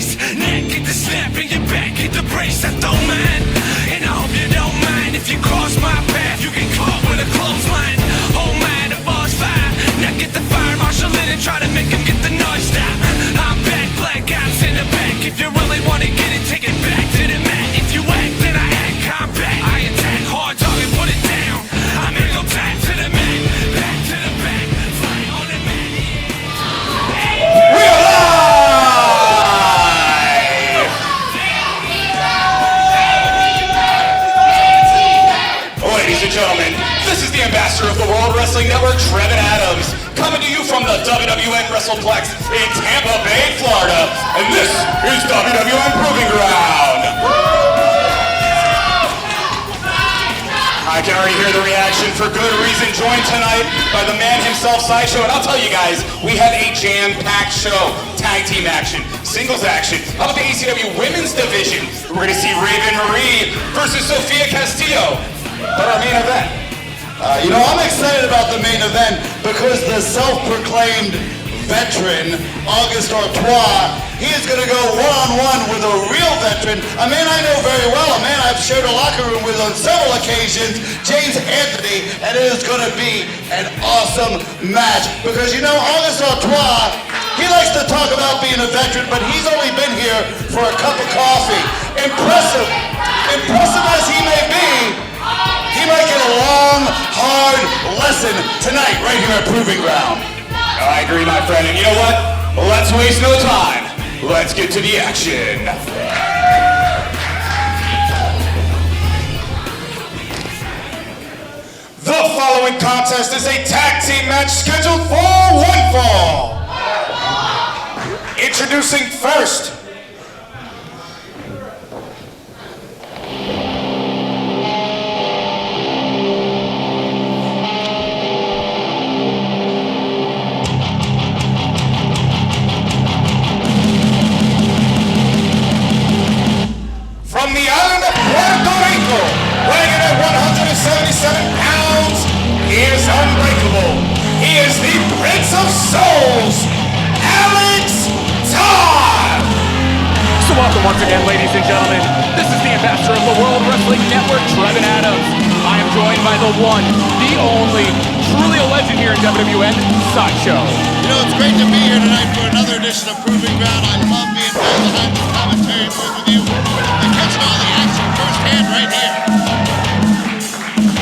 face. Neck get the snap and your back get the brace. I don't mind, and I hope you don't mind. If you cross my path, you get caught with a clothesline. Oh man, the ball's fire. Now get the fire marshal in and try to make him get the noise stop. I'm back, black guys in the back. If you really want to get it, take it back to the mat. If you act, then I act combat. I attack hard, dog, and put it down. I'm gonna go back to the mat, back to the back, fly on the mat. We are live! Ladies and gentlemen, this is the ambassador of the World Wrestling Network, Raeven Adams, coming to you from the WWN WrestlePlex in Tampa Bay, Florida, and this is WWN Proving Ground. I can already hear the reaction for good reason. Joined tonight by the man himself, Sideshow. And I'll tell you guys, we have a jam-packed show. Tag team action, singles action. How about the ACW Women's Division? We're going to see Raeven versus Sofia Castillo. But our main event. I'm excited about the main event because the self-proclaimed veteran, Artois, he is going to go one-on-one with a real veteran, a man I know very well, a man I've shared a locker room with on several occasions, James Anthony, and it is going to be an awesome match because, Artois, he likes to talk about being a veteran, but he's only been here for a cup of coffee. Impressive as he may be, he might get a long, hard lesson tonight right here at Proving Ground. I agree, my friend, and you know what? Let's waste no time. Let's get to the action. The following contest is a tag team match scheduled for one fall. Introducing first, from the island of Puerto Rico, weighing in at 177 pounds, he is unbreakable. He is the Prince of Souls, Todd! So welcome once again, ladies and gentlemen. This is the ambassador of the World Wrestling Network, Raeven Adams. I am joined by the one, the only, truly a legend here in WWN, Sideshow. It's great to be here tonight for another edition of Proving Ground. I love being back behind the commentary booth with you and catching all the action firsthand right here.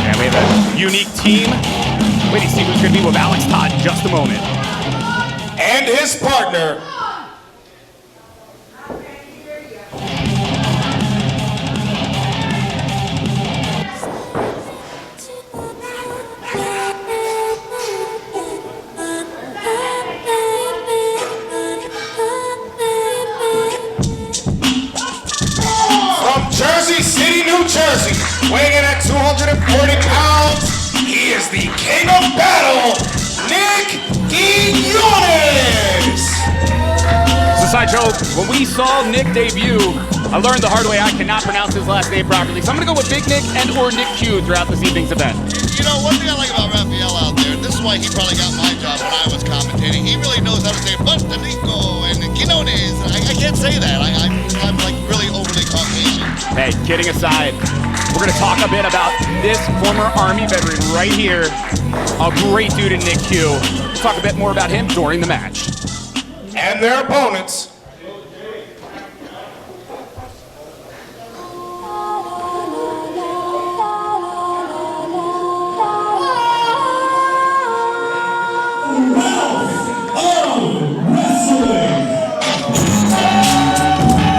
And we have a unique team. Wait to see who's going to be with Alex Todd in just a moment. And his partner, Jersey City, New Jersey, weighing in at 240 pounds, he is the king of battle, Nick Quiñones! So Sideshow, when we saw Nick debut, I learned the hard way I cannot pronounce his last name properly. So I'm going to go with Big Nick and or Nick Q throughout this evening's event. One thing I like about Raphael out there, this is why he probably got my job when I was commentating. He really knows how to say Bustanico and Quiñones. I can't say that. I'm like really overly Caucasian. Hey, kidding aside, we're going to talk a bit about this former Army veteran right here. A great dude in Nick Q. We'll talk a bit more about him during the match. And their opponents.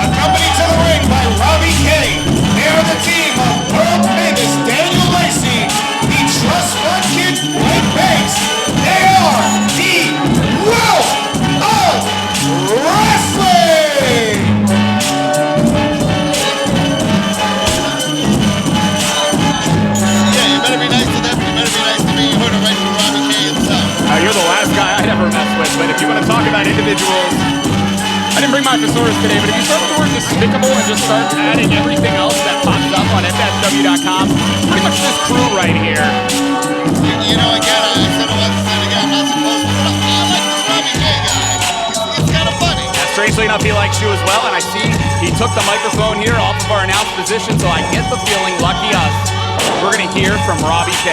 Accompanied to the ring by Robbie. They are the team of world famous Daniel Lacey, the Trust Fund Kid White Banks. They are the World of Wrestling! Yeah, you better be nice to them. You better be nice to me. You heard it right from Robbie K himself. You're the last guy I'd ever mess with, but if you want to talk about individuals, I didn't bring my thesaurus today, but if you start with the word despicable and just start adding everything else that pops up on FSW.com, pretty much this crew right here. Again, I said it once and again, I'm not supposed to, but I like this Robbie K guy. It's kind of funny. That's strangely enough, he likes you as well, and I see he took the microphone here off of our announced position, so I get the feeling, lucky us, we're going to hear from Robbie K.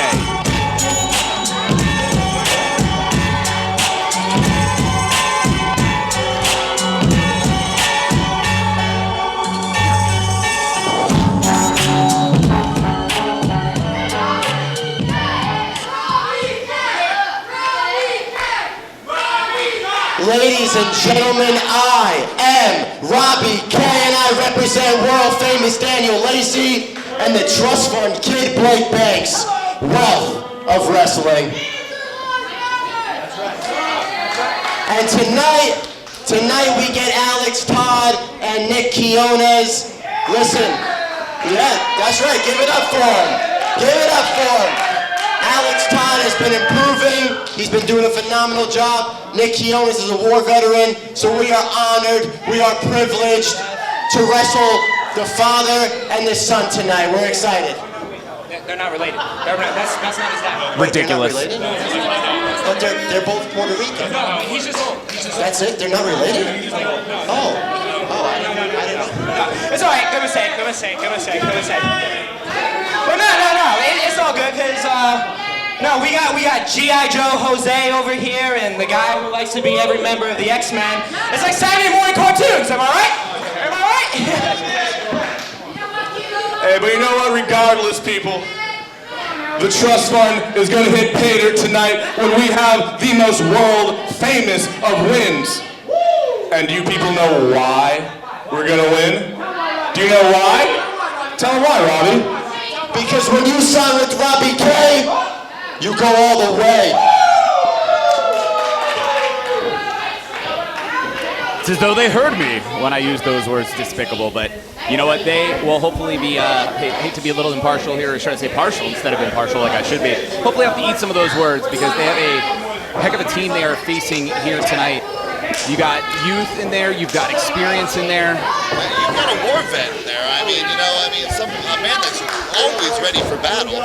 Ladies and gentlemen, I am Robbie K, and I represent world-famous Daniel Lacey and the trust fund kid Blake Banks, wealth of wrestling. And tonight we get Alex Todd and Nick Quiones. Listen, yeah, that's right, give it up for him. Give it up for him. Alex Todd has been improving. He's been doing a phenomenal job. Nick Quiones is a war veteran, so we are honored, we are privileged to wrestle the father and the son tonight. We're excited. They're not related. That's not his dad. Ridiculous. They're not related? But they're both Puerto Rican. No, he's just old. That's it? They're not related? Oh, I didn't know. It's all right. Good mistake. But no. It's all good because we got G.I. Joe Jose over here and the guy who likes to be every member of the X-Men. It's like Saturday morning cartoons. Am I right? Hey, but you know what? Regardless, people, the trust fund is going to hit pay dirt tonight when we have the most world famous of wins. And do you people know why we're going to win? Do you know why? Tell them why, Robbie. Because when you sign with Robbie K, you go all the way. It's as though they heard me when I used those words, despicable, but you know what? They will hopefully be, hate to be a little impartial here, or should I say partial instead of impartial like I should be. Hopefully have to eat some of those words because they have a heck of a team they are facing here tonight. You got youth in there, you've got experience in there. You've got a war vet in there. A man that's always ready for battle.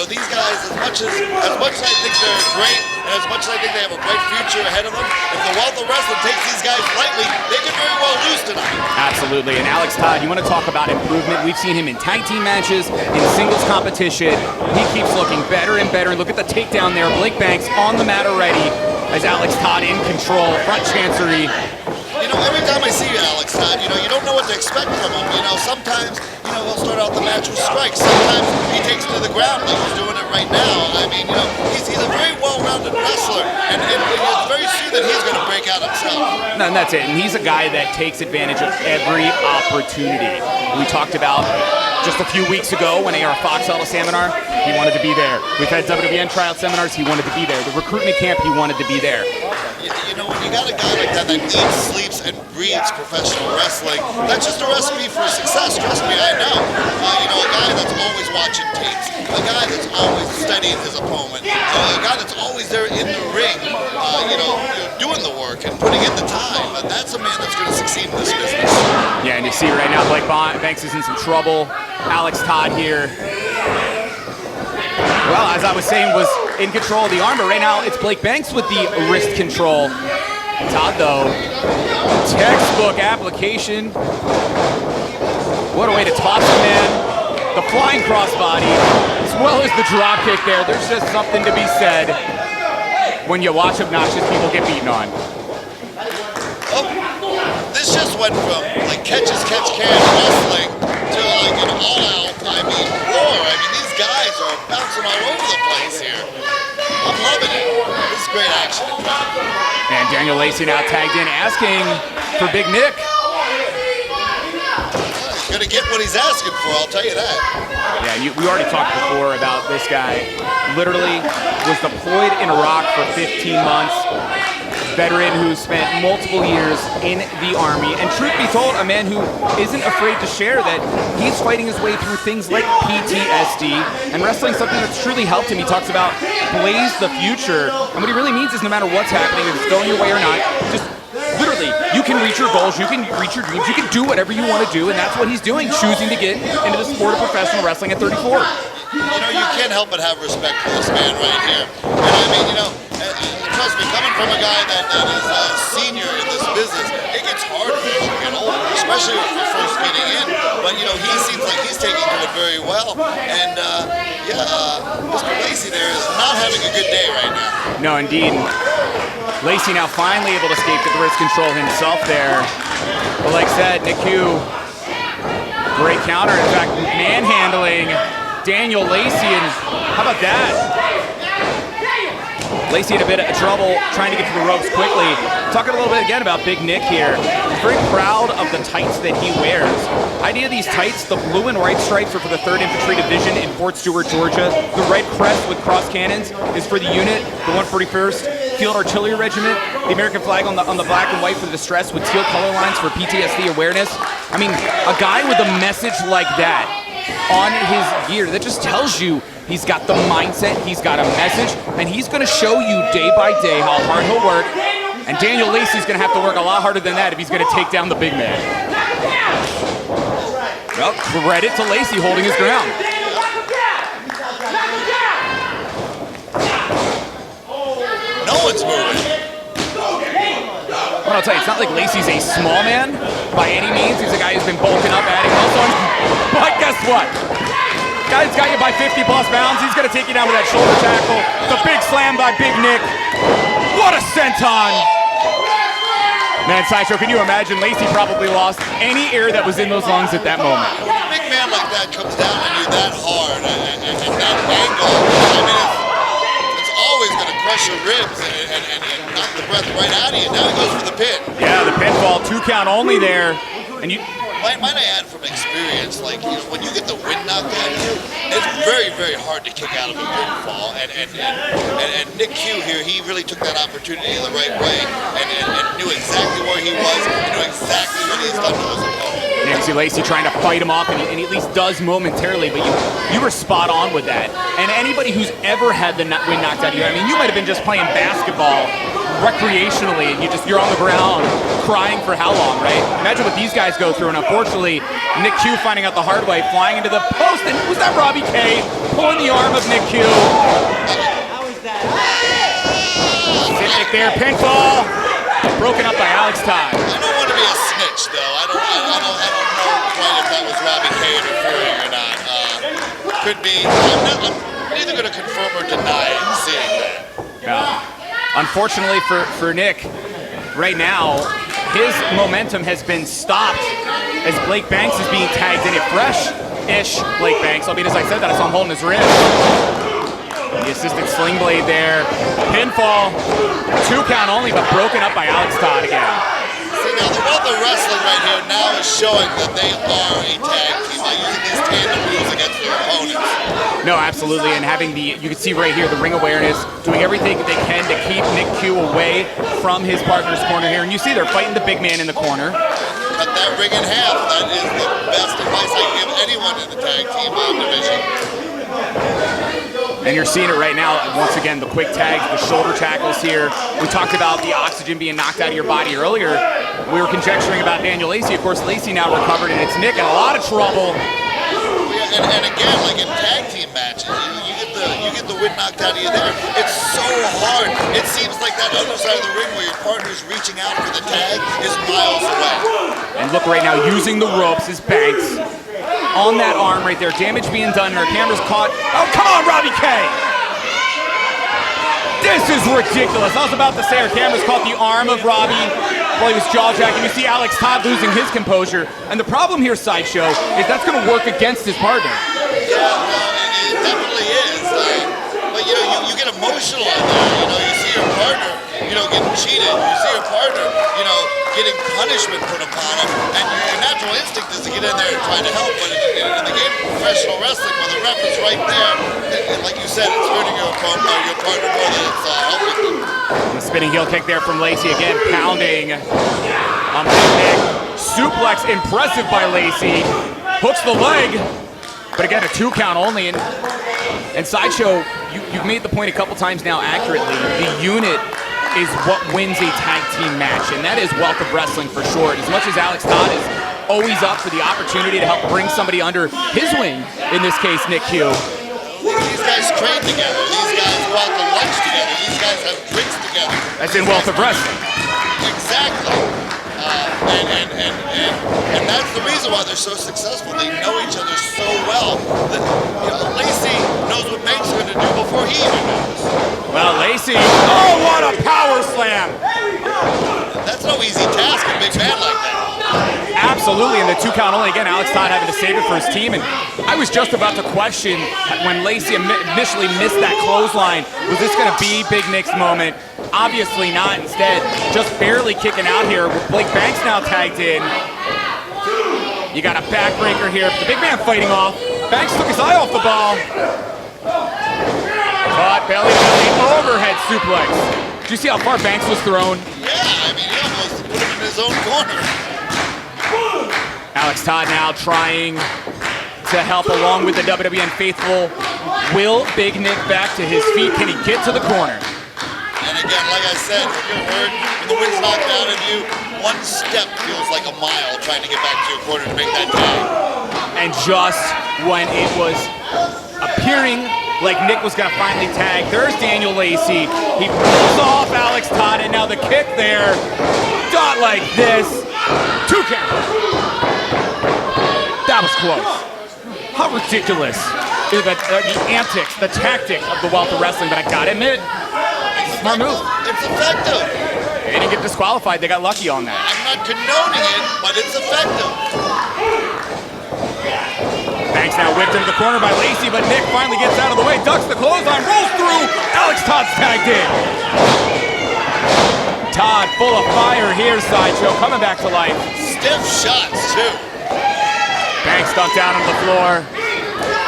These guys, as much as I think they're great, and as much as I think they have a bright future ahead of them, if the Wealth of Wrestling takes these guys lightly, they could very well lose tonight. Absolutely. And Alex Todd, you want to talk about improvement? We've seen him in tag team matches, in singles competition. He keeps looking better and better. Look at the takedown there. Blake Banks on the mat already as Alex Todd in control, front chancery. Every time I see Alex Todd, you don't know what to expect from him. Sometimes, he'll start out the match with strikes. Sometimes he takes to the ground like he's doing it right now. He's a very well-rounded wrestler, and it's very soon that he's going to break out himself. No, and that's it. And he's a guy that takes advantage of every opportunity. We talked about just a few weeks ago when AR Fox held a seminar, he wanted to be there. We've had WWN tryout seminars, he wanted to be there. The recruitment camp, he wanted to be there. When you got a guy like that eats, sleeps, and breathes professional wrestling, that's just a recipe for success. Trust me, I know. A guy that's always watching tapes, a guy that's always studying his opponent, a guy that's always there in the ring, doing the work and putting in the time. That's a man that's going to succeed in this business. Yeah, and you see right now, Blake Banks is in some trouble. Alex Todd here. Well, as I was saying, was in control of the arm, but right now it's Blake Banks with the wrist control. Todd, though, textbook application. What a way to toss a man. The flying crossbody, as well as the drop kick there. There's just something to be said when you watch obnoxious people get beaten on. This just went from catch can wrestling to an all-out, war. These guys are bouncing all over the place here. I'm loving it. This is great action. And Daniel Lacey now tagged in, asking for Big Nick. He's gonna get what he's asking for, I'll tell you that. Yeah, we already talked before about this guy. Literally was deployed in Iraq for 15 months. Veteran who spent multiple years in the Army, and truth be told, a man who isn't afraid to share that he's fighting his way through things like PTSD, and wrestling something that's truly helped him. He talks about blaze the future, and what he really means is no matter what's happening, if it's going your way or not, just literally, you can reach your goals, you can reach your dreams, you can do whatever you want to do, and that's what he's doing, choosing to get into the sport of professional wrestling at 34. You can't help but have respect for this man right here. And trust me, coming from a guy that is a senior in this business, it gets harder as you get older, especially if you're first getting in. But, you know, he seems like he's taking to it very well. And, Mr. Lacey there is not having a good day right now. No, indeed. Lacey now finally able to escape the wrist control himself there. But like I said, Nick Q, great counter. In fact, manhandling Daniel Lacey, and how about that? Lacey had a bit of trouble trying to get to the ropes quickly. Talking a little bit again about Big Nick here. He's very proud of the tights that he wears. Idea of these tights, the blue and white stripes are for the 3rd Infantry Division in Fort Stewart, Georgia. The red crest with cross cannons is for the unit, the 141st Field Artillery Regiment. The American flag on the black and white for the distress with teal color lines for PTSD awareness. I mean, a guy with a message like that on his gear, that just tells you he's got the mindset, he's got a message, and he's going to show you day by day how hard he'll work. And Daniel Lacey's going to have to work a lot harder than that if he's going to take down the big man. Well, credit to Lacey holding his ground. No one's moving. Well, I'll tell you, it's not like Lacey's a small man by any means. He's a guy who's been bulking up, adding muscle. But guess what? Guy's got you by 50 plus pounds. He's going to take you down with that shoulder tackle. The big slam by Big Nick. What a senton! Man, Sideshow, can you imagine? Lacey probably lost any air that was in those lungs at that moment. When a big man like that comes down on you that hard and that angle, I mean, it's always going to crush your ribs and knock the breath right out of you. Now he goes for the pin. Yeah, the pinfall, 2 count only there. And you... Might I add from experience, like, you know, when you get the wind knocked out of you, it's very, very hard to kick out of a pinfall. And Nick Q here, he really took that opportunity the right way and knew exactly where he was and knew exactly what he's done to his opponent. And you can see Lacey trying to fight him off, and he at least does momentarily, but you were spot on with that. And anybody who's ever had the wind knocked out of you, I mean, you might have been just playing basketball recreationally, and you're on the ground crying for how long, right? Imagine what these guys go through, and unfortunately, Nick Q finding out the hard way, flying into the post, and was that Robbie K pulling the arm of Nick Q? How was that? Nick there, pinfall, broken up by Alex Todd. I don't want to be a snitch, though. I don't know quite if that was Robbie K interfering or not. Could be. I'm neither going to confirm or deny seeing that. Yeah. Unfortunately for Nick, right now, his momentum has been stopped as Blake Banks is being tagged in. A fresh-ish Blake Banks, albeit as I said that, I saw him holding his wrist. The assisted sling blade there. Pinfall, 2 count only, but broken up by Alex Todd again. See, now the World of Wrestling right here now is showing that they are a tag team by using these tandem moves against their opponents. No, absolutely, and having you can see right here the ring awareness, doing everything that they can to keep Nick Q away from his partner's corner here. And you see they're fighting the big man in the corner. Cut that ring in half. That is the best advice I can give anyone in the tag team division. And you're seeing it right now. Once again, the quick tags, the shoulder tackles here. We talked about the oxygen being knocked out of your body earlier. We were conjecturing about Daniel Lacey. Of course, Lacey now recovered, and it's Nick in a lot of trouble. And again, like in tag team matches, you get the wind knocked out of you there. It's so hard. It seems like that other side of the ring where your partner's reaching out for the tag is miles away. And look right now, using the ropes is Banks on that arm right there. Damage being done, and our camera's caught. Oh, come on, Robbie K! This is ridiculous. I was about to say our camera's caught the arm of Robbie while he was jaw-jacking. You see Alex Todd losing his composure. And the problem here, Sideshow, is that's going to work against his partner. Yeah, it definitely is. But, you know, you get emotional on that. You know, you see your partner, you know, getting cheated. You see your partner, you know, getting punishment put upon him. And your natural instinct is to get in there and try to help. But in the game of professional wrestling, when the ref is right there, like you said, it's hurting your partner more than it's helping them. The spinning heel kick there from Lacey again, pounding on Big Nick. Suplex, impressive by Lacey. Hooks the leg, but again, a 2 count only. And Sideshow, you've made the point a couple times now accurately. The unit is what wins a tag team match, and that is wealth of wrestling for sure. As much as Alex Todd is always up for the opportunity to help bring somebody under his wing, in this case, Nick Q. He's got guys train together. These guys go out to lunch together. These guys have drinks together. That's in Wealth of Wrestling. Exactly. And that's the reason why they're so successful. They know each other so well that, you know, Lacey knows what Banks is going to do before he even knows. Well, Lacey, oh, what a power slam. That's no easy task, a big man like that. Absolutely, and the 2 count only. Again, Alex Todd having to save it for his team. And I was just about to question when Lacey initially missed that clothesline, was this going to be Big Nick's moment? Obviously not. Instead, just barely kicking out here. With Blake Banks now tagged in. You got a backbreaker here. The big man fighting off. Banks took his eye off the ball. Caught belly to belly overhead suplex. Did you see how far Banks was thrown? Yeah, I mean, he almost put him in his own corner. Alex Todd now trying to help along with the WWN faithful. Will Big Nick back to his feet? Can he get to the corner? And again, like I said, when you're hurt, when the wind's knocked out of you, one step feels like a mile trying to get back to your corner to make that tag. And just when it was appearing like Nick was going to finally tag, there's Daniel Lacey. He pulls off Alex Todd, and now the kick there. Dot like this. 2 count. That was close. How ridiculous is the antics, the tactics of the Wealth of Wrestling, but I gotta admit, smart move. It's effective. They didn't get disqualified, they got lucky on that. I'm not condoning it, but it's effective. Banks now whipped into the corner by Lacey, but Nick finally gets out of the way, ducks the clothesline, rolls through. Alex Todd's tagged in. Todd full of fire here, Sideshow, coming back to life. Stiff shots, too. Banks dumped down on the floor.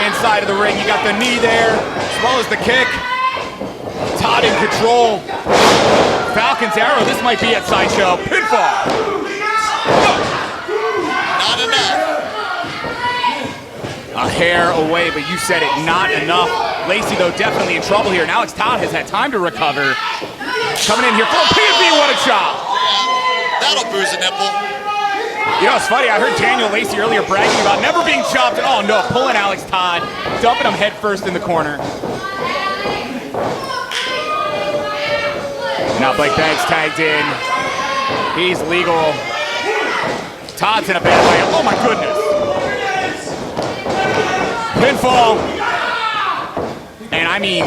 Inside of the ring, you got the knee there, as well as the kick. Todd in control. Falcon's arrow, this might be it, Sideshow. Pinfall. Not enough. A hair away, but you said it, not enough. Lacey, though, definitely in trouble here. And Alex Todd has had time to recover. Coming in here for a P&B, what a chop. That'll bruise a nipple. You know, it's funny, I heard Daniel Lacey earlier bragging about never being chopped. Oh no, pulling Alex Todd, dumping him head first in the corner. Now Blake Banks tagged in. He's legal. Todd's in a bad way. Oh my goodness. Pinfall. And I mean,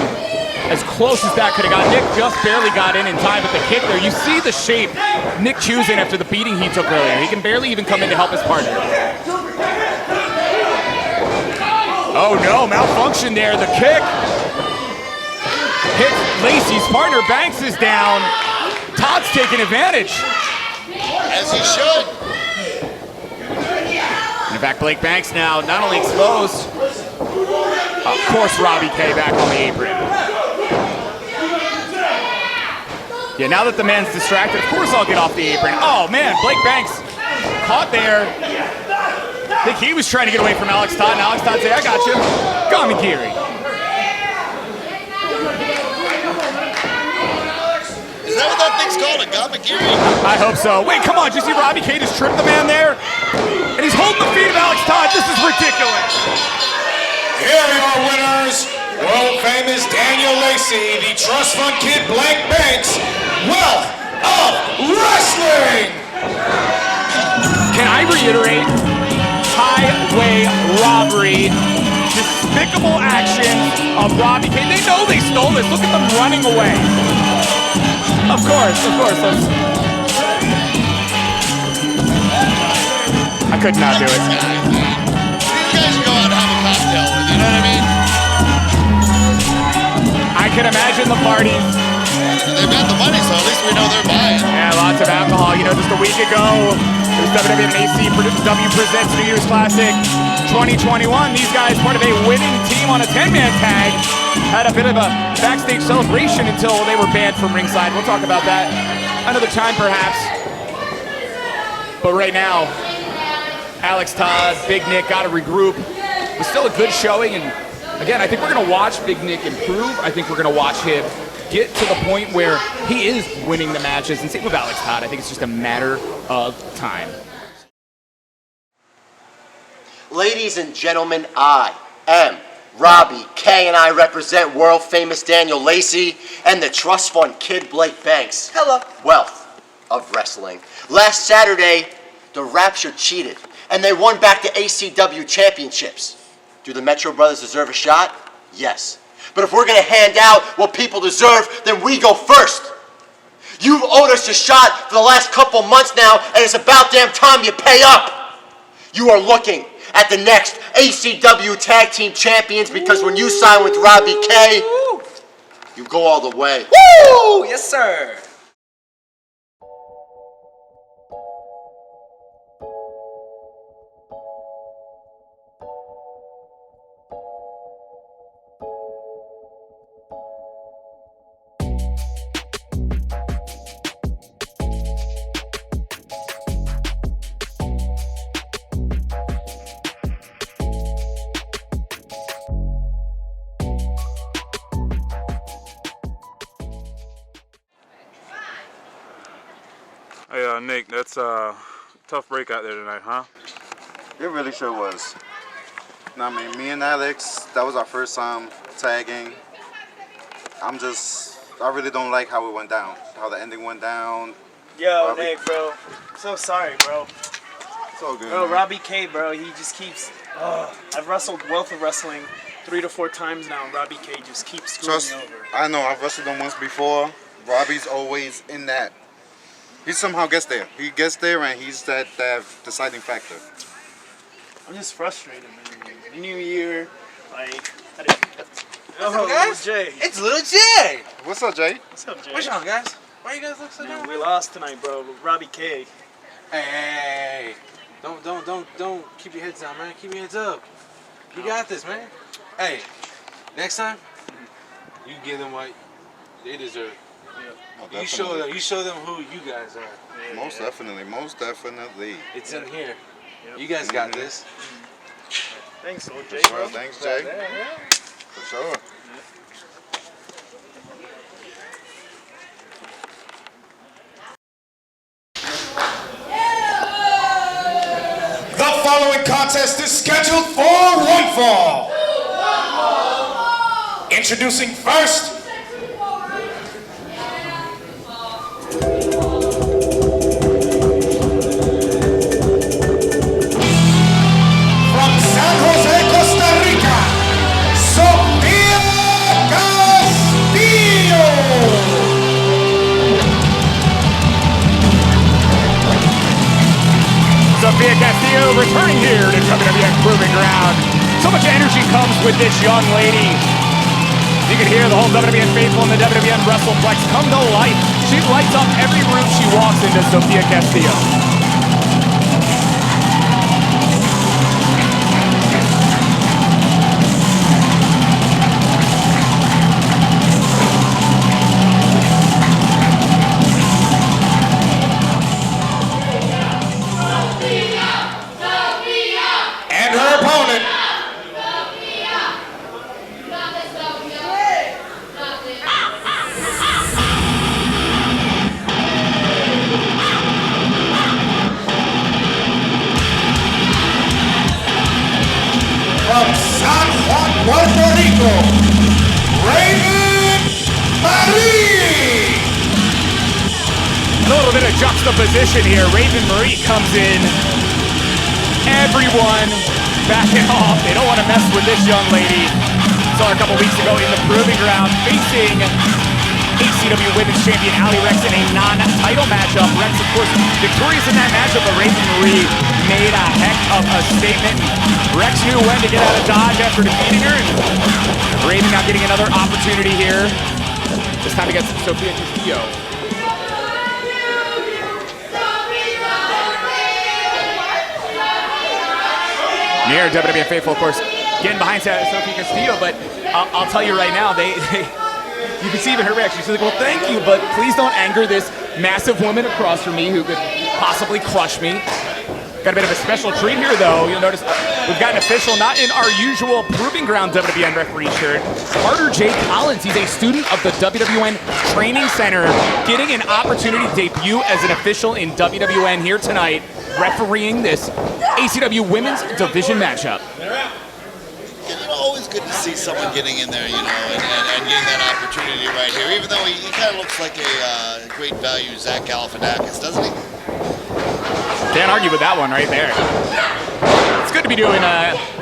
as close as that could have got. Nick just barely got in time, but the kick there, you see the shape Nick choosing after the beating he took earlier. He can barely even come in to help his partner. Oh no, malfunction there, the kick. Hits Lacey's partner, Banks is down. Todd's taking advantage. As he should. And in fact, Blake Banks now not only exposed, of course Robbie K back on the apron. Yeah, now that the man's distracted, of course I'll get off the apron. Oh man, Blake Banks caught there. I think he was trying to get away from Alex Todd, and Alex Todd said, I got you. Gamagiri. Is that what that thing's called, a gamagiri? I hope so. Wait, come on, did you see Robbie K just trip the man there? And he's holding the feet of Alex Todd. This is ridiculous. Here are your winners, world famous Daniel Lacey, the Trust Fund Kid Blake Banks, Wealth of Wrestling! Can I reiterate? Highway robbery, despicable actions of Robbie K. They know they stole this. Look at them running away. Of course. I could not do it. These guys should go out and have a cocktail with, you know what I mean? I can imagine the parties. They've got the money, so at least we know they're buying. Yeah, lots of alcohol. You know, just a week ago, it was WWN Presents New Year's Classic 2021. These guys, part of a winning team on a 10-man tag, had a bit of a backstage celebration until they were banned from ringside. We'll talk about that another time, perhaps. But right now, Alex Todd, Big Nick got to regroup. It was still a good showing, and again, I think we're going to watch Big Nick improve. I think we're going to watch him get to the point where he is winning the matches. And same with Alex Todd, I think it's just a matter of time. Ladies and gentlemen, I am Robbie, Kay, and I represent world-famous Daniel Lacey and the trust fund kid Blake Banks. Hello. Wealth of wrestling. Last Saturday, the Rapture cheated, and they won back the ACW championships. Do the Metro Brothers deserve a shot? Yes. But if we're going to hand out what people deserve, then we go first. You've owed us a shot for the last couple months now, and it's about damn time you pay up. You are looking at the next ACW Tag Team Champions because when you sign with Robbie K, you go all the way. Woo! Yes, sir. Hey, Nick, that's a tough break out there tonight, huh? It really sure was. I mean, me and Alex, that was our first time tagging. I really don't like how it went down, how the ending went down. Yo, Nick, bro. So sorry, bro. It's all good, Bro, man. Robbie K, bro, he just keeps... I've wrestled Wealth of Wrestling 3 to 4 times now, and Robbie K just keeps screwing me over. I know, I've wrestled him once before. Robbie's always in that. He somehow gets there. He gets there, and he's that deciding factor. I'm just frustrated, man. New year, like... What's up, guys? Jay. It's Little Jay. What's up, Jay? What's up, Jay? What's on, guys? Why you guys look so down? We lost tonight, bro. Robbie K. Hey, don't keep your heads down, man. Keep your heads up. You got this, man. Hey, next time, you give them what they deserve. Oh, You show them who you guys are. Most definitely. It's in here. You guys got this. Thanks, old Jay, Well, bro. thanks, Jay. For sure. The following contest is scheduled for one fall. Introducing first, from San Jose, Costa Rica, Sofia Castillo. Sofia Castillo returning here to WWN Proving Ground. So much energy comes with this young lady. You can hear the whole WWN faithful in the WWN WrestlePlex come to life. She lights up every room she walks into, Sofia Castillo. And her opponent, from San Juan, Puerto Rico, Raeven. A little bit of juxtaposition here. Raeven Marie comes in. Everyone backing off. They don't want to mess with this young lady. Saw her a couple weeks ago in the Proving Ground facing ACW Women's Champion Ali Rex in a non-title matchup. Rex, of course, victorious in that matchup, but Raeven Marie made a heck of a statement. Rex knew when to get out of Dodge after defeating her, and Raeven now getting another opportunity here. This time against Sofia Castillo. Near WWN faithful, of course, getting behind Sofia Castillo, but I'll tell you right now, you can see even her reaction. She's like, well, thank you, but please don't anger this massive woman across from me who could possibly crush me. Got a bit of a special treat here, though. You'll notice we've got an official, not in our usual Proving Ground WWN referee shirt. Carter J. Collins, he's a student of the WWN Training Center, getting an opportunity to debut as an official in WWN here tonight, refereeing this ACW Women's Division matchup. You know, always good good to see someone getting in there, you know, and getting that opportunity right here. Even though he kind of looks like a great value Zach Galifianakis, doesn't he? Can't argue with that one right there. It's good to be doing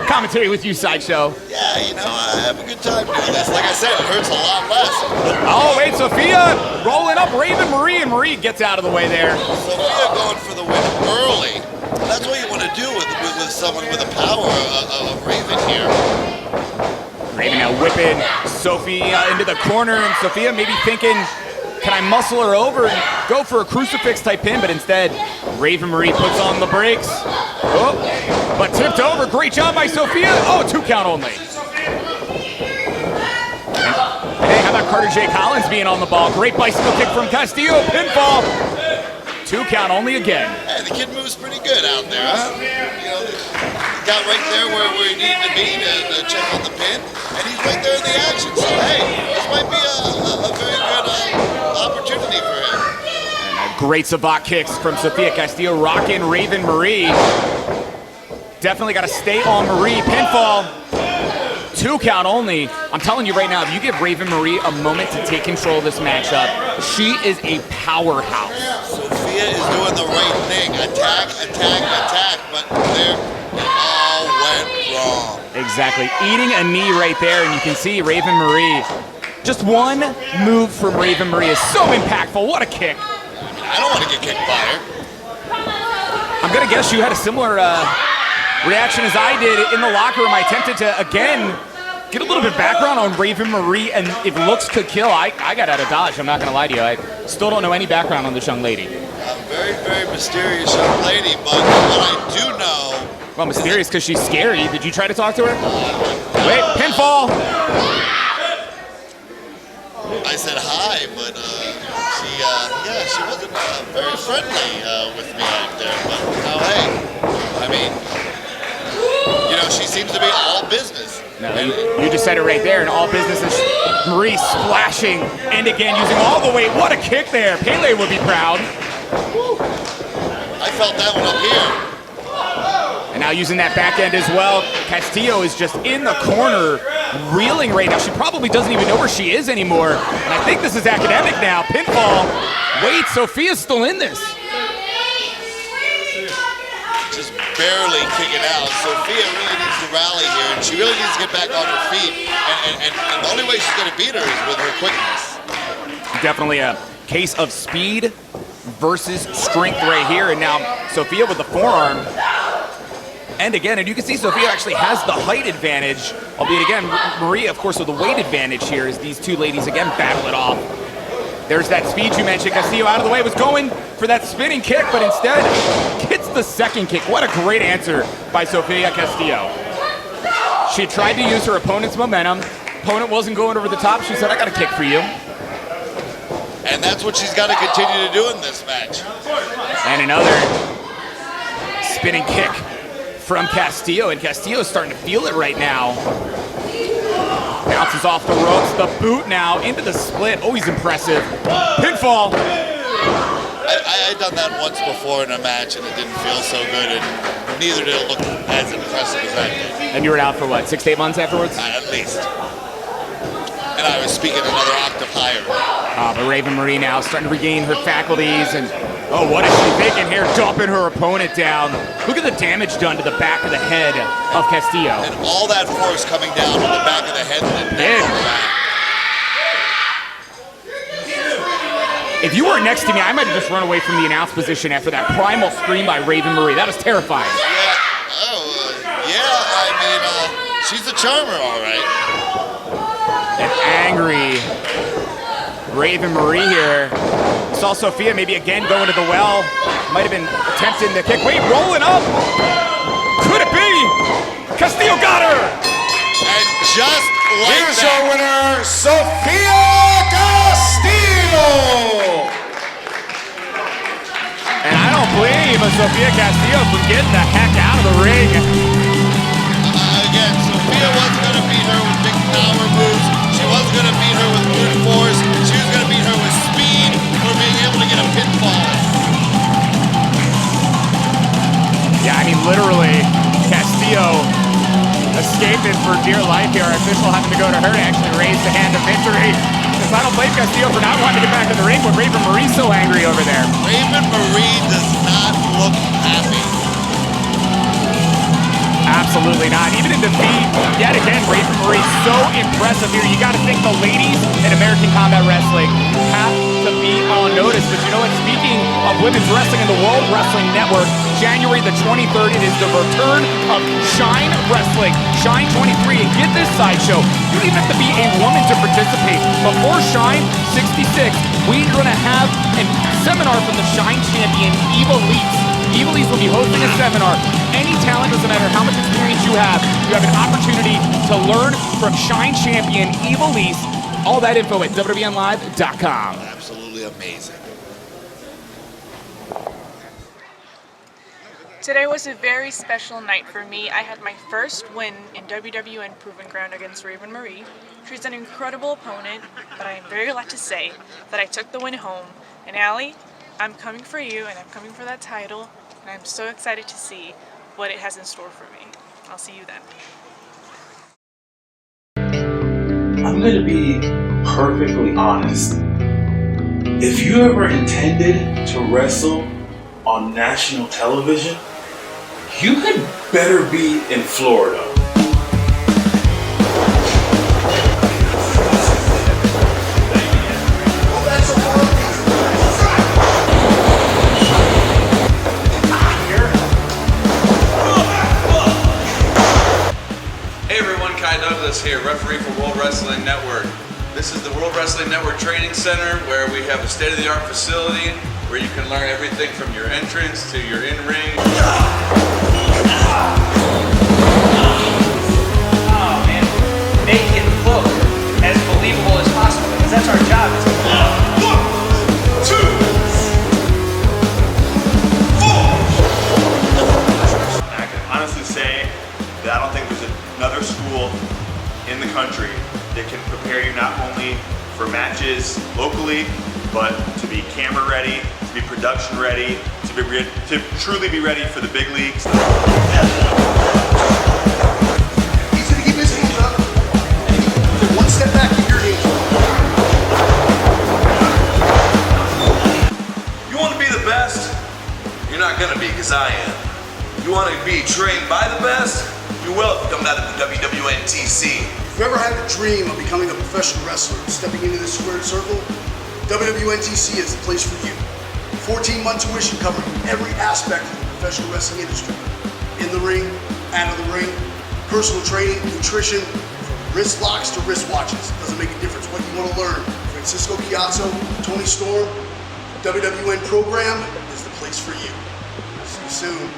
commentary with you, Sideshow. Yeah, you know, I have a good time doing this. Like I said, it hurts a lot less. Oh, wait, Sofia rolling up Raeven Marie, and Marie gets out of the way there. Sofia going for the win early. That's what you want to do with someone with the power of Raeven here. Raeven now whipping Sofia into the corner, and Sofia maybe thinking, can I muscle her over and go for a crucifix type pin? But instead, Raeven Marie puts on the brakes. Oh, but tipped over. Great job by Sofia. Oh, 2 count only. And hey, how about Carter J. Collins being on the ball? Great bicycle kick from Castillo. Pinfall. 2 count only again. Hey, the kid moves pretty good out there, huh? You know, he got right there where he needed to be to check on the pin, and he's right there in the action. So, hey, this might be a very good opportunity for him. And great savate kicks from Sofia Castillo, rocking Raeven Marie. Definitely got to stay on Marie. Pinfall. 2 count only. I'm telling you right now, if you give Raeven Marie a moment to take control of this matchup, she is a powerhouse. Sofia is doing the right thing. Attack, attack, attack. But there it all went wrong. Exactly. Eating a knee right there, and you can see Raeven Marie. Just one move from Raeven Marie is so impactful. What a kick. I don't want to get kicked by her. I'm going to guess you had a similar reaction as I did in the locker room. I attempted to, again, get a little bit of background on Raeven Marie, and if looks could kill, I got out of dodge. I'm not going to lie to you. I still don't know any background on this young lady. A very, very mysterious young lady, but what I do know... Well, mysterious because she's scary. Did you try to talk to her? Wait, pinfall! I said hi, but she wasn't very friendly with me out there. But no, hey, I mean, you know, she seems to be all business. No, you just said it right there, and all business is Marie splashing, and again using all the weight. What a kick there! Pele would be proud. I felt that one up here. And now using that back end as well. Castillo is just in the corner, reeling right now. She probably doesn't even know where she is anymore. And I think this is academic now. Pinfall. Wait, Sofia's still in this. Just barely kicking out. Sofia really needs to rally here, and she really needs to get back on her feet. And the only way she's going to beat her is with her quickness. Definitely a case of speed versus strength right here. And now Sofia with the forearm. And again, and you can see Sofia actually has the height advantage, albeit again, Marie, of course, with the weight advantage here as these two ladies again battle it off. There's that speed you mentioned. Castillo out of the way, was going for that spinning kick, but instead gets the second kick. What a great answer by Sofia Castillo. She tried to use her opponent's momentum. Opponent wasn't going over the top. She said, I got a kick for you. And that's what she's got to continue to do in this match. And another spinning kick from Castillo, and Castillo's starting to feel it right now. Bounces off the ropes, the boot now into the split. Always impressive. Pinfall. I had done that once before in a match, and it didn't feel so good, and neither did it look as impressive as that did. And you were out for what, 6 to 8 months afterwards? At least. And I was speaking another octave higher. But Raeven Marie now starting to regain her faculties, and oh, what is she thinking here? Dumping her opponent down. Look at the damage done to the back of the head of Castillo. And all that force coming down on the back of the head and then back on the back. If you were next to me, I might have just run away from the announce position after that primal scream by Raeven Marie. That was terrifying. She's a charmer, all right. An angry Raeven Marie here. Saw Sofia maybe again going to the well. Might have been attempting the kick. Wait, rolling up. Could it be? Castillo got her. And just like here's your winner, Sofia Castillo. And I don't blame Sofia Castillo for getting the heck out of the ring. Again, Sofia wasn't going to beat her with big power moves. She wasn't going to beat her with brute force. She was going to beat her with speed or being able to get a pinfall. Yeah, I mean, literally, Castillo escaping for dear life here. Our official having to go to her to actually raise the hand of victory. The final blame Castillo for not wanting to get back in the ring, but Raeven Marie's so angry over there. Raeven Marie does not look happy. Absolutely not. Even in defeat, yet again, Raeven Marie so impressive here. You got to think the ladies in American Combat Wrestling have to be on notice. But you know what? Speaking of women's wrestling in the World Wrestling Network, January the 23rd, it is the return of Shine Wrestling. Shine 23, and get this sideshow. You don't even have to be a woman to participate. Before Shine 66, we're going to have a seminar from the Shine champion, Eva Leeds. Eva Leeds will be hosting a seminar. Any talent, doesn't matter how much experience you have an opportunity to learn from Shine champion Eva Leeds. All that info at WWNLive.com. Absolutely amazing. Today was a very special night for me. I had my first win in WWN Proving Ground against Raeven Marie. She's an incredible opponent, but I am very glad to say that I took the win home. And Allie, I'm coming for you, and I'm coming for that title, and I'm so excited to see what it has in store for me. I'll see you then. I'm gonna be perfectly honest. If you ever intended to wrestle on national television, you had better be in Florida. Here, referee for World Wrestling Network. This is the World Wrestling Network Training Center, where we have a state-of-the-art facility where you can learn everything from your entrance to your in-ring. Oh man, make it look as believable as possible, because that's our job. I can honestly say that I don't think there's another school in the country that can prepare you not only for matches locally, but to be camera ready, to be production ready, to truly be ready for the big leagues. He's gonna keep his hands up. One step back, keep your hands up. You want to be the best? You're not going to be, because I am. You want to be trained by the best? You will if you come down to the WWNTC. If you ever had the dream of becoming a professional wrestler, stepping into this squared circle, WWNTC is the place for you. 14-month tuition covering every aspect of the professional wrestling industry. In the ring, out of the ring, personal training, nutrition, from wrist locks to wrist watches. Doesn't make a difference what you want to learn. Francisco Chiazzo, Tony Storm, WWN program is the place for you. See you soon.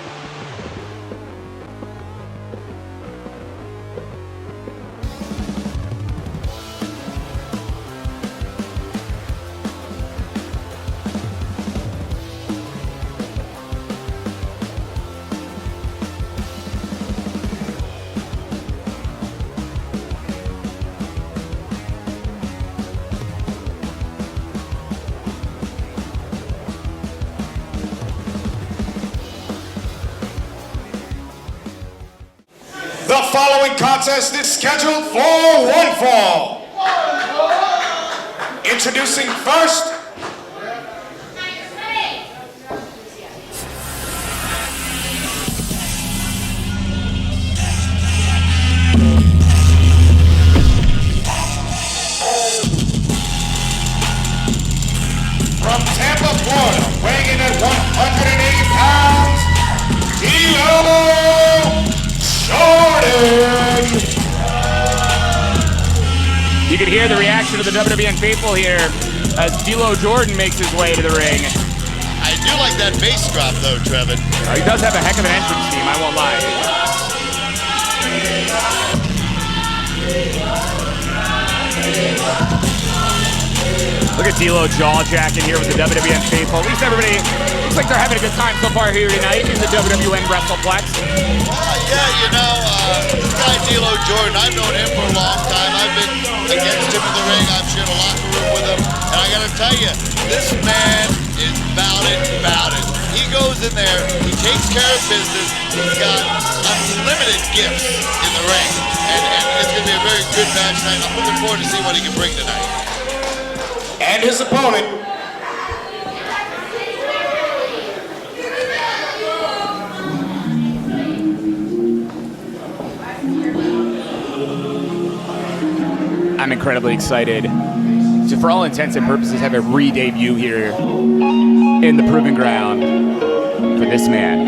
The following contest is scheduled for one fall. Introducing first, from Tampa, Florida, weighing in at 180 pounds, Jordan. You can hear the reaction of the WWN faithful here as D'Lo Jordan makes his way to the ring. I do like that bass drop though, Trevin. He does have a heck of an entrance team, I won't lie. Look at D'Lo jaw-jacking here with the WWN faithful. At least everybody looks like they're having a good time so far here tonight in the WWN WrestlePlex. Yeah, you know, this guy D'Lo Jordan, I've known him for a long time. I've been against him in the ring. I've shared a locker room with him. And I gotta tell you, this man is about it. He goes in there, he takes care of business. He's got a unlimited gifts in the ring. And it's going to be a very good match tonight. I'm looking forward to see what he can bring tonight. And his opponent. I'm incredibly excited to, for all intents and purposes, have a re-debut here in the Proving Ground for this man.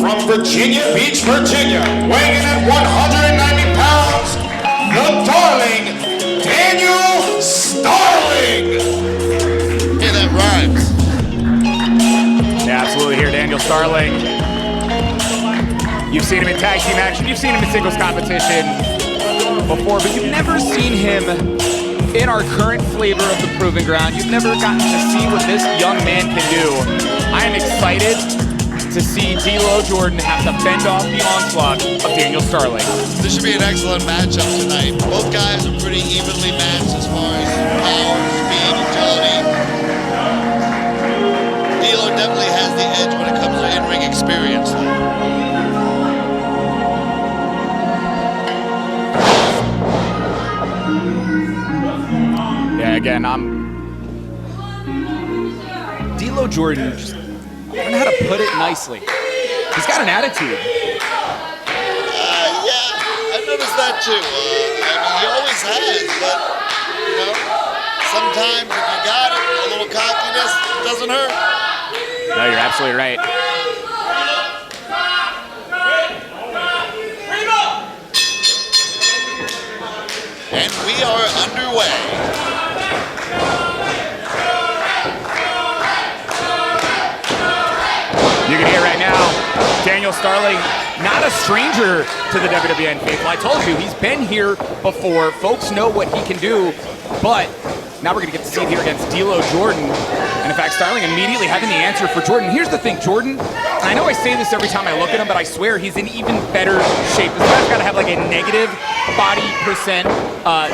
From Virginia Beach, Virginia, weighing in at 190 pounds, the darling Daniel Starling. Hey, that rhymes. Yeah, absolutely here, Daniel Starling. You've seen him in tag team action, you've seen him in singles competition before, but you've never seen him in our current flavor of the Proving Ground. You've never gotten to see what this young man can do. I am excited to see D'Lo Jordan have to fend off the onslaught of Daniel Starling. This should be an excellent matchup tonight. Both guys are pretty evenly matched as far as power, speed, agility. D'Lo definitely has the edge when it comes to in-ring experience. Yeah, again, D'Lo Jordan, just, I don't know how to put it nicely. He's got an attitude. Yeah, I've noticed that too. I mean, he always has, but, you know, sometimes if you got it, a little cockiness doesn't hurt. No, you're absolutely right. And we are underway. You can hear right now, Daniel Starling, not a stranger to the WWN faithful. I told you, he's been here before. Folks know what he can do, but now we're going to get to see it here against D'Lo Jordan. And in fact, Starling immediately having the answer for Jordan. Here's the thing, Jordan, and I know I say this every time I look at him, but I swear he's in even better shape. This guy's got to have like a negative body percent,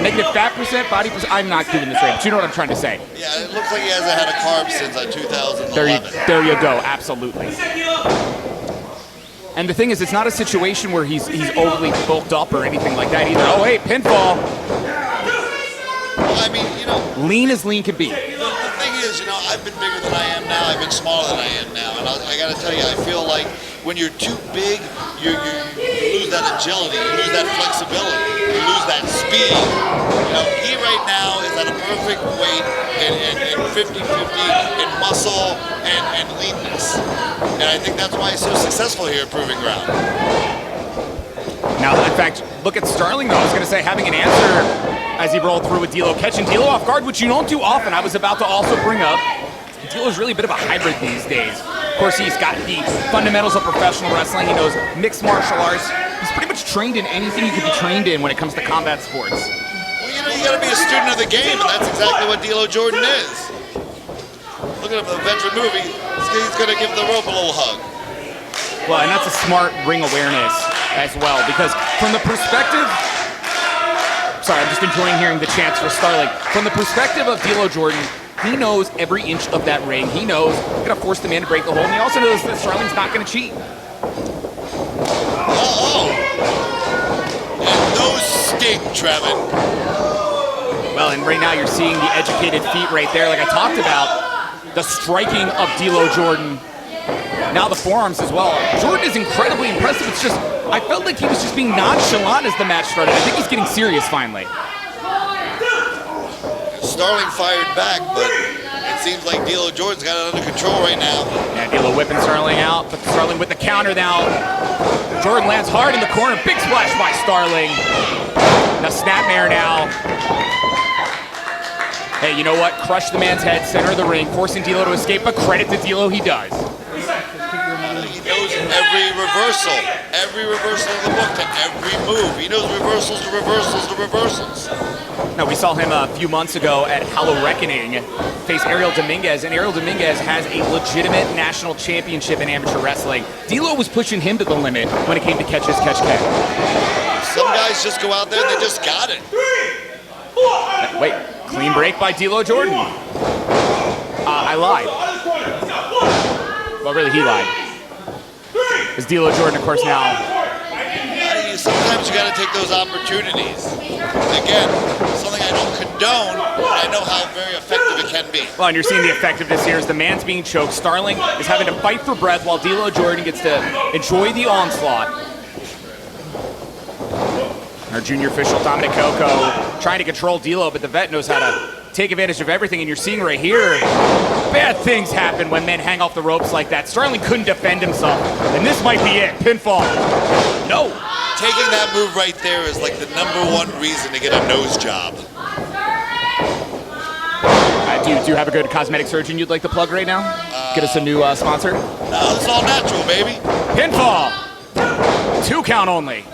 negative fat percent, body percent. I'm not doing this right, but you know what I'm trying to say. Yeah, it looks like he hasn't had a carb since 2011. There you go, absolutely. And the thing is, it's not a situation where he's overly bulked up or anything like that either. Oh, hey, pinfall. Well, I mean, you know, lean as lean can be. The thing is, you know, I've been bigger than I am now. I've been smaller than I am now. And I got to tell you, I feel like when you're too big, you lose that agility, you lose that flexibility, you lose that speed. You know, he right now is at a perfect weight in 50-50 in muscle and leanness. And I think that's why he's so successful here at Proving Ground. Now, in fact, look at Starling, though. I was going to say, having an answer as he rolled through with D'Lo, catching D'Lo off guard, which you don't do often. I was about to also bring up, D'Lo's really a bit of a hybrid these days. Of course, he's got the fundamentals of professional wrestling. He knows mixed martial arts. He's pretty much trained in anything you could be trained in when it comes to combat sports. Well, you know, you got to be a student of the game, and that's exactly what D'Lo Jordan is. Look at him, the veteran movie. He's going to give the rope a little hug. Well, and that's a smart ring awareness as well, because from the perspective, sorry, I'm just enjoying hearing the chants for Starling. From the perspective of D'Lo Jordan, he knows every inch of that ring. He knows he's going to force the man to break the hold, and he also knows that Starling's not going to cheat. Uh-oh. And those sting, Trevin. Well, and right now you're seeing the educated feet right there, like I talked about. The striking of D'Lo Jordan. Now the forearms as well. Jordan is incredibly impressive. It's just, I felt like he was just being nonchalant as the match started. I think he's getting serious finally. Starling fired back, but it seems like D'Lo Jordan's got it under control right now. Yeah, D'Lo whipping Starling out, but Starling with the counter now. Jordan lands hard in the corner. Big splash by Starling. The snapmare now. Hey, you know what? Crush the man's head, center of the ring, forcing D'Lo to escape, but credit to D'Lo, he does. He knows every reversal of the book, to every move. He knows reversals to reversals to reversals. Now, we saw him a few months ago at Hollow Reckoning face Ariel Dominguez, and Ariel Dominguez has a legitimate national championship in amateur wrestling. D'Lo was pushing him to the limit when it came to catch catch. Some guys just go out there and they just got it. Wait, clean break by D'Lo Jordan. I lied. Well, really, he lied. It's D'Lo Jordan, of course, now. Sometimes you got to take those opportunities. Again, something I don't condone, but I know how very effective it can be. Well, and you're seeing the effectiveness here as the man's being choked. Starling is having to fight for breath while D'Lo Jordan gets to enjoy the onslaught. Our junior official, Dominic Coco, trying to control D'Lo, but the vet knows how to take advantage of everything, and you're seeing right here, bad things happen when men hang off the ropes like that. Starling couldn't defend himself, and this might be it. Pinfall. No. Taking that move right there is like the #1 reason to get a nose job. Do you have a good cosmetic surgeon you'd like to plug right now? Get us a new sponsor? No, it's all natural, baby. Pinfall. 2 count only.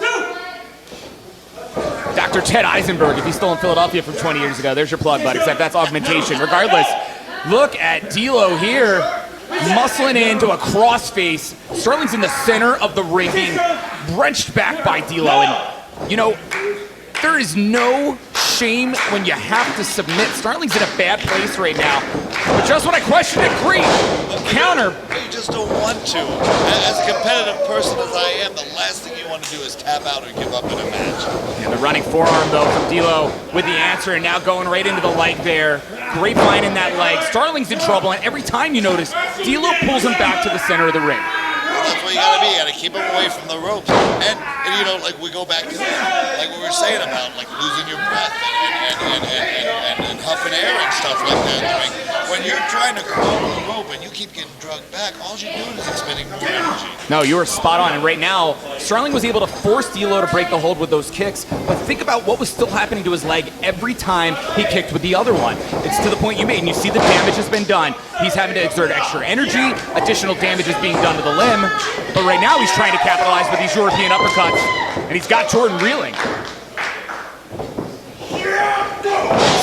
Dr. Ted Eisenberg, if he's still in Philadelphia from 20 years ago, there's your plug, bud, except that's augmentation. Regardless, look at D'Lo here, muscling into a crossface. Starling's in the center of the ring, being wrenched back by D'Lo. And, you know, there is no shame when you have to submit. Starling's in a bad place right now. But just when I questioned it, great counter. You just don't want to. As a competitive person as I am, the last thing you want to do is tap out or give up in a match. And the running forearm, though, from D'Lo with the answer, and now going right into the leg there. Great line in that leg. Starling's in trouble, and every time you notice, D'Lo pulls him back to the center of the ring. Well, that's what you gotta be. You gotta keep him away from the ropes. And you know, like we go back to that, like what we were saying about like losing your breath and huffing air and stuff like that. I mean, when you're trying to crawl the rope and you keep getting drugged back, all you're doing is expending more energy. No, you were spot on. And right now, Starling was able to force D'Lo to break the hold with those kicks. But think about what was still happening to his leg every time he kicked with the other one. It's to the point you made, and you see the damage has been done. He's having to exert extra energy. Additional damage is being done to the limb. But right now, he's trying to capitalize with these European uppercuts. And he's got Jordan reeling.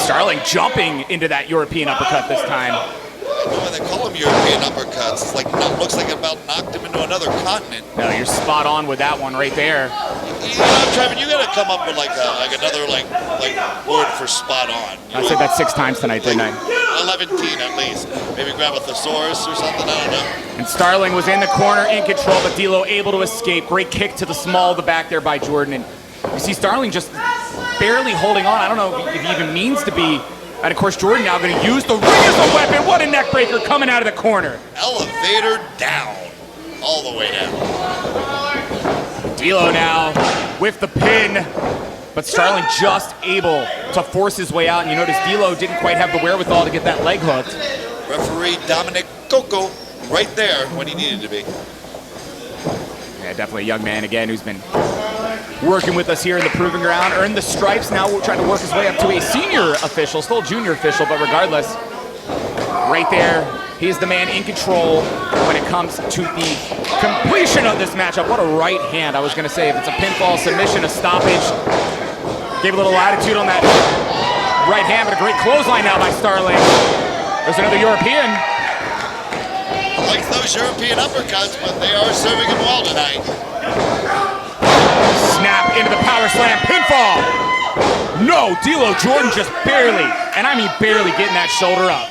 Starling jumping into that European uppercut this time. When they call them European uppercuts, it's like looks like it about knocked him into another continent. No, you're spot on with that one right there. You know, Trevor, you gotta come up with another word for spot on. I said that 6 times tonight, didn't I? 11 at least. Maybe grab a thesaurus or something. I don't know. And Starling was in the corner in control, but D'Lo able to escape. Great kick to the small of the back there by Jordan. And you see Starling just barely holding on. I don't know if he even means to be. And of course, Jordan now going to use the ring as a weapon. What a neck breaker coming out of the corner. Elevator down. All the way down. D'Lo now with the pin. But Starling just able to force his way out. And you notice D'Lo didn't quite have the wherewithal to get that leg hooked. Referee Dominic Coco right there when he needed to be. Yeah, definitely a young man, again, who's been working with us here in the Proving Ground. Earned the stripes, now we're trying to work his way up to a senior official, still a junior official, but regardless, right there, he's the man in control when it comes to the completion of this matchup. What a right hand, I was going to say. If it's a pinfall, submission, a stoppage. Gave a little attitude on that right hand, but a great clothesline now by Starling. There's another European. Like those European uppercuts, but they are serving him well tonight. Snap into the power slam, pinfall. No, D'Lo Jordan just barely, and I mean barely, getting that shoulder up.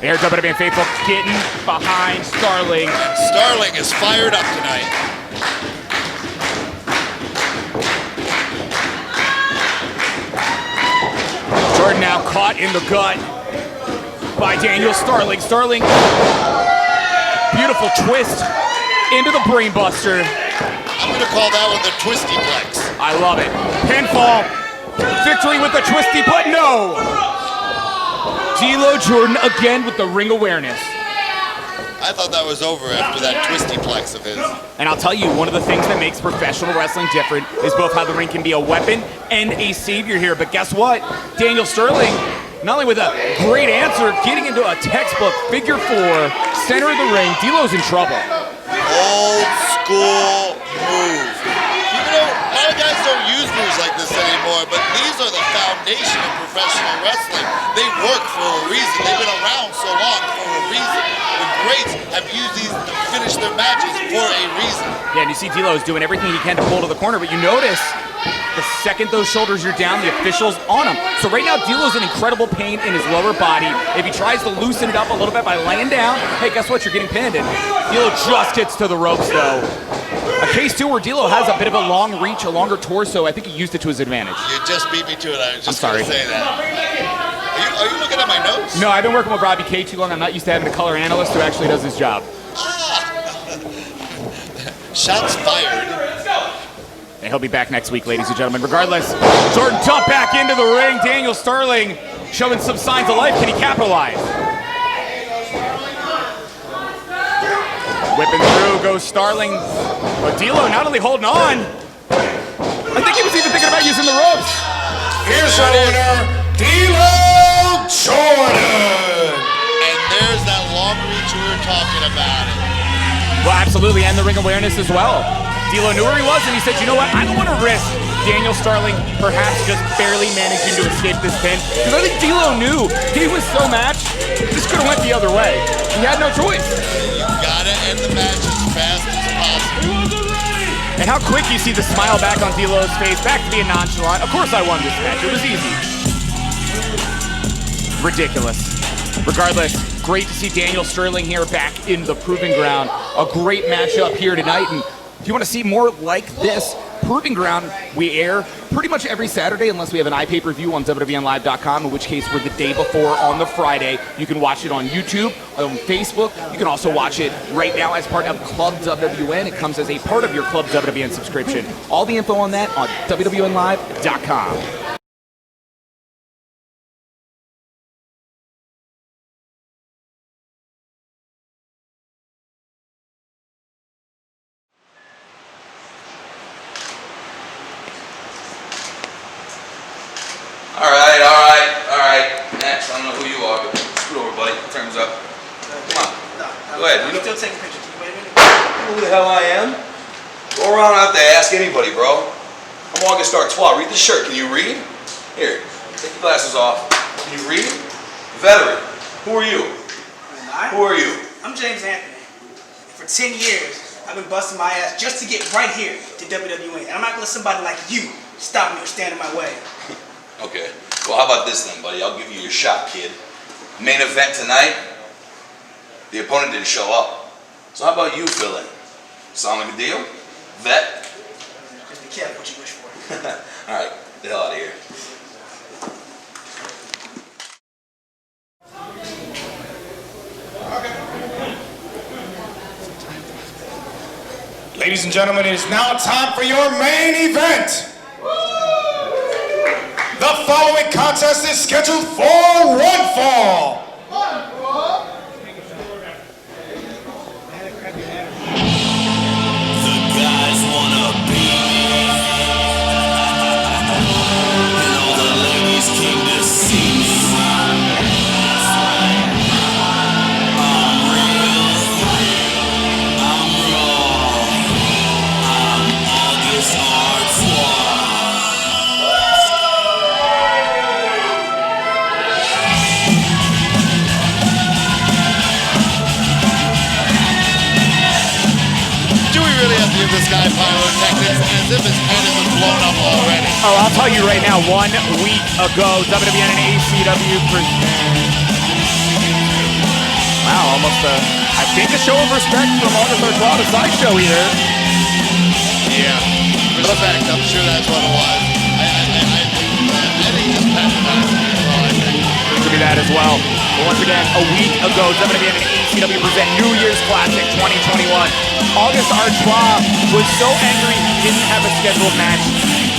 There's WWN faithful getting behind Starling. Starling is fired up tonight. Jordan now caught in the gut by Daniel Starling. Starling, beautiful twist into the brainbuster. I'm gonna call that one the twisty plex. I love it. Pinfall, victory with the twisty, but no. D'Lo Jordan again with the ring awareness. I thought that was over after that twisty plex of his. And I'll tell you, one of the things that makes professional wrestling different is both how the ring can be a weapon and a savior here. But guess what? Daniel Starling, not only with a great answer, getting into a textbook figure 4, center of the ring. D'Lo's in trouble. Old school move. You know, a lot of guys don't use moves like this anymore, but these are the foundation of professional wrestling. They work for a reason. They've been around so long for a reason. The greats have used these to finish their matches for a reason. Yeah, and you see D'Lo's doing everything he can to pull to the corner, but you notice the second those shoulders are down, the official's on him. So right now, D'Lo's in incredible pain in his lower body. If he tries to loosen it up a little bit by laying down, hey, guess what? You're getting pinned. And D'Lo just gets to the ropes, though. A case, too, where D'Lo has a bit of a long reach, a longer torso. I think he used it to his advantage. You just beat me to it. I was just I'm sorry. going to say that. Are you looking at my notes? No, I've been working with Robbie K too long. I'm not used to having a color analyst who actually does his job. Shots fired. And he'll be back next week, ladies and gentlemen. Regardless, Jordan dumped back into the ring. Daniel Starling showing some signs of life. Can he capitalize? Whipping through goes Starling. But D'Lo not only holding on, I think he was even thinking about using the ropes. Here's our winner, D'Lo Jordan. And there's that long reach we were talking about. Well, absolutely, and the ring awareness as well. D'Lo knew where he was, and he said, you know what, I don't want to risk Daniel Starling perhaps just barely managing to escape this pin, because I think D'Lo knew he was so matched, this could have went the other way. He had no choice. You gotta end the match as fast as possible. And how quick you see the smile back on D'Lo's face, back to being nonchalant. Of course I won this match, it was easy. Ridiculous. Regardless, great to see Daniel Starling here back in the Proving Ground. A great matchup here tonight, and if you want to see more like this, Proving Ground, we air pretty much every Saturday unless we have an iPay-per-view on WWNLive.com, in which case we're the day before on the Friday. You can watch it on YouTube, on Facebook. You can also watch it right now as part of Club WWN. It comes as a part of your Club WWN subscription. All the info on that on WWNLive.com. All right. Next, I don't know who you are, but scoot over, buddy. Terms up. Come on. Go ahead. I'm still taking pictures. Wait a minute. You know who the hell I am? Go around out there, ask anybody, bro. I'm August Artois. Read the shirt. Can you read? Here, take your glasses off. Can you read? Veteran. Who are you? Who are you? I'm James Anthony. For 10 years, I've been busting my ass just to get right here to WWN. And I'm not gonna let somebody like you stop me or stand in my way. Okay. Well, how about this then, buddy? I'll give you your shot, kid. Main event tonight, the opponent didn't show up. So how about you fill in? Sound like a deal? Vet? Just be careful what you wish for. All right, get the hell out of here. Ladies and gentlemen, it is now time for your main event. The following contest is scheduled for one fall. The guys wanna be me, and all the ladies came to see me. I'm real, I'm raw, I'm August Artois. Give this guy pyrotechnics as if his head isn't blown up already. Oh, I'll tell you right now, 1 week ago, WWN and ACW wow, almost I think a show of respect from August Artois, the sideshow either. Yeah, respect, I'm sure that's what it was. I think just patronized me as well, I think. Could be that as well. But once again, a week ago, WWN and ACW present New Year's Classic 2021. August Artois was so angry he didn't have a scheduled match.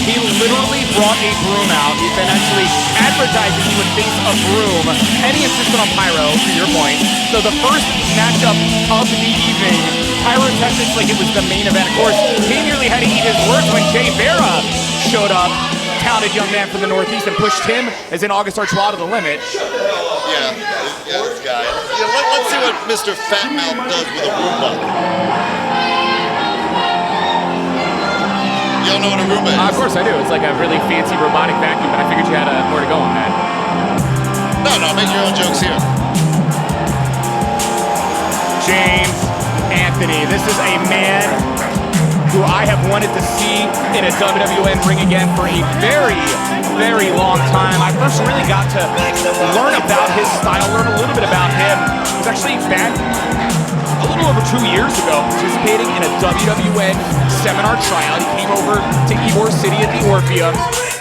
He literally brought a broom out. He's been actually advertising he would face a broom. And he insisted on pyro, to your point. So the first matchup of the evening, pyrotechnics like it was the main event. Of course, he nearly had to eat his words when Jay Vera showed up. Talented young man from the Northeast and pushed him as in August Artois to the limit. Yeah, this guy. Yeah, let's see what Mr. Fatmouth does with a Roomba. You don't know what a Roomba is? Of course I do. It's like a really fancy robotic vacuum, but I figured you had more to go on that. No, make your own jokes here. James Anthony. This is a man who I have wanted to see in a WWN ring again for a very, very long time. I first really got to learn about his style, learn a little bit about him. It was actually back a little over 2 years ago, participating in a WWN seminar tryout. He came over to Ybor City at the Orpheum,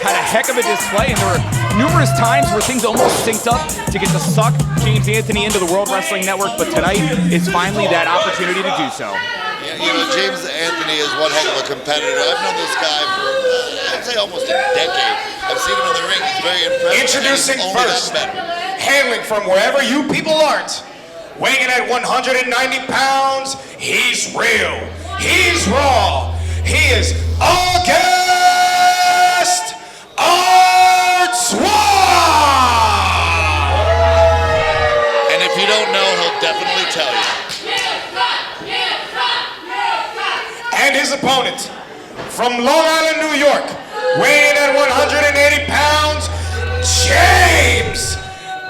had a heck of a display, and there were numerous times where things almost synced up to get to suck James Anthony into the World Wrestling Network, but tonight is finally that opportunity to do so. Yeah, you know, James Anthony is one heck of a competitor. I've known this guy for, I'd say, almost a decade. I've seen him in the ring. He's very impressive. Introducing first, hailing from wherever you people aren't, weighing in at 190 pounds, he's real, he's raw, he is August Artois! And if you don't know, he'll definitely tell you. And his opponent, from Long Island, New York, weighing at 180 pounds, James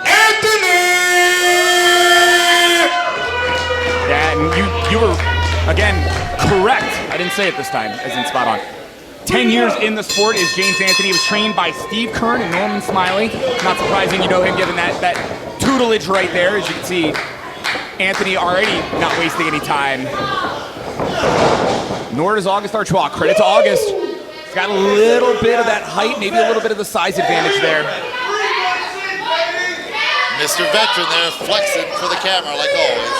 Anthony! Yeah, and you were, again, correct. I didn't say it this time, as in spot on. 10 years in the sport is James Anthony. He was trained by Steve Kern and Norman Smiley. Not surprising you know him given that tutelage right there. As you can see, Anthony already not wasting any time. Nor does August Artois. Credit to August. He's got a little bit of that height, maybe a little bit of the size advantage there. Mr. Veteran there flexing for the camera like always.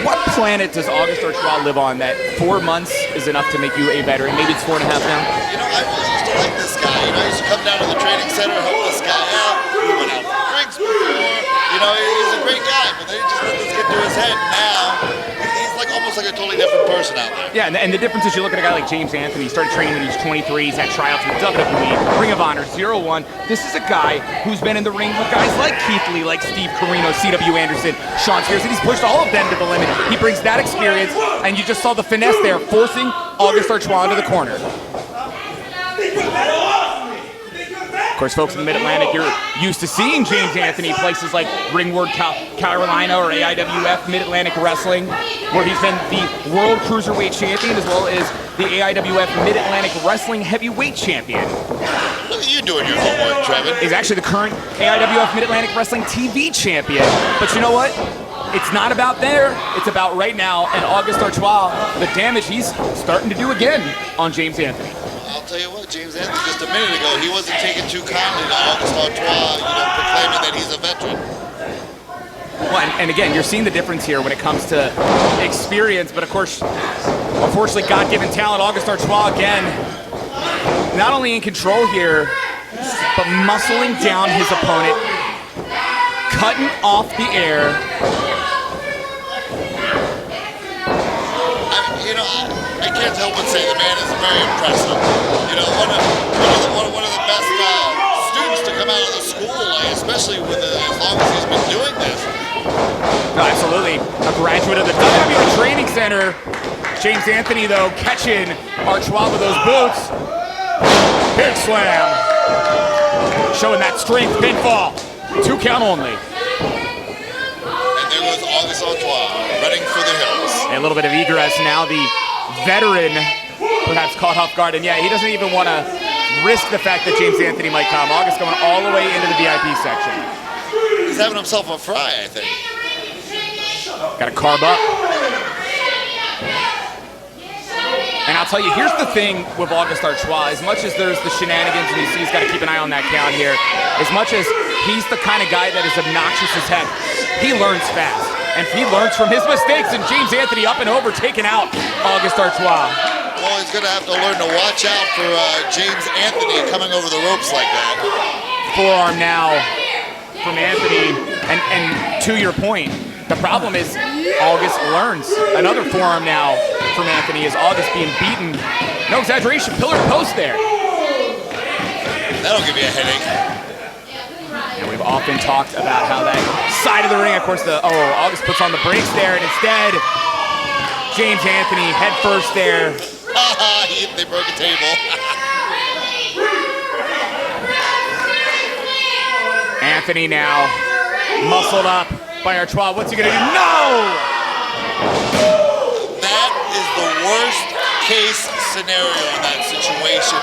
What planet does August Artois live on that 4 months is enough to make you a veteran? Maybe it's 4.5 now? You know, I really used to like this guy. You know, I used to come down to the training center, help this guy out. We went out for drinks before. You know, he's a great guy, but then he just let this get to his head. Now, he's like almost like a totally different person out there. Yeah, and the difference is you look at a guy like James Anthony. He started training when he was 23. He's had tryouts with WWE, Ring of Honor, 0-1. This is a guy who's been in the ring with guys like Keith Lee, like Steve Carino, C.W. Anderson, Sean Spears, and he's pushed all of them to the limit. He brings that experience, and you just saw the finesse there, forcing August Artois into the corner. Of course, folks in the Mid-Atlantic, you're used to seeing James Anthony places like Ringwood, Carolina, or AIWF Mid-Atlantic Wrestling, where he's been the World Cruiserweight Champion as well as the AIWF Mid-Atlantic Wrestling Heavyweight Champion. Look at you doing your homework, Trevor. He's actually the current AIWF Mid-Atlantic Wrestling TV Champion. But you know what? It's not about there, it's about right now, and August Artois, the damage he's starting to do again on James Anthony. I'll tell you what, James Anthony, just a minute ago, he wasn't taking too kindly to August Artois, you know, proclaiming that he's a veteran. Well, and again, you're seeing the difference here when it comes to experience, but of course, unfortunately, God-given talent, August Artois, again, not only in control here, but muscling down his opponent, cutting off the air. I can't help but say the man is very impressive. You know, one of the best students to come out of the school, especially with as long as he's been doing this. No, absolutely, a graduate of the WWN Training Center. James Anthony, though, catching Artois with those boots. Big slam. Showing that strength, pinfall. 2 count only. And there goes August Artois, running for the hills. A little bit of egress now. The veteran perhaps caught off guard, and yeah, he doesn't even want to risk the fact that James Anthony might come. August going all the way into the VIP section. He's having himself a fry, I think. Got to carb up. And I'll tell you, here's the thing with August Artois. As much as there's the shenanigans, and you see he's got to keep an eye on that count here, as much as he's the kind of guy that is obnoxious as heck, he learns fast. And he learns from his mistakes, and James Anthony up and over, taking out August Artois. Well, he's going to have to learn to watch out for James Anthony coming over the ropes like that. Forearm now from Anthony, and to your point, the problem is August learns. Another forearm now from Anthony is August being beaten. No exaggeration, pillar to post there. That'll give you a headache. And we've often talked about how that side of the ring, of course, August puts on the brakes there, and instead, James Anthony head first there. They broke a table. Anthony now muscled up by Artois. What's he gonna do? No! That is the worst case scenario in that situation.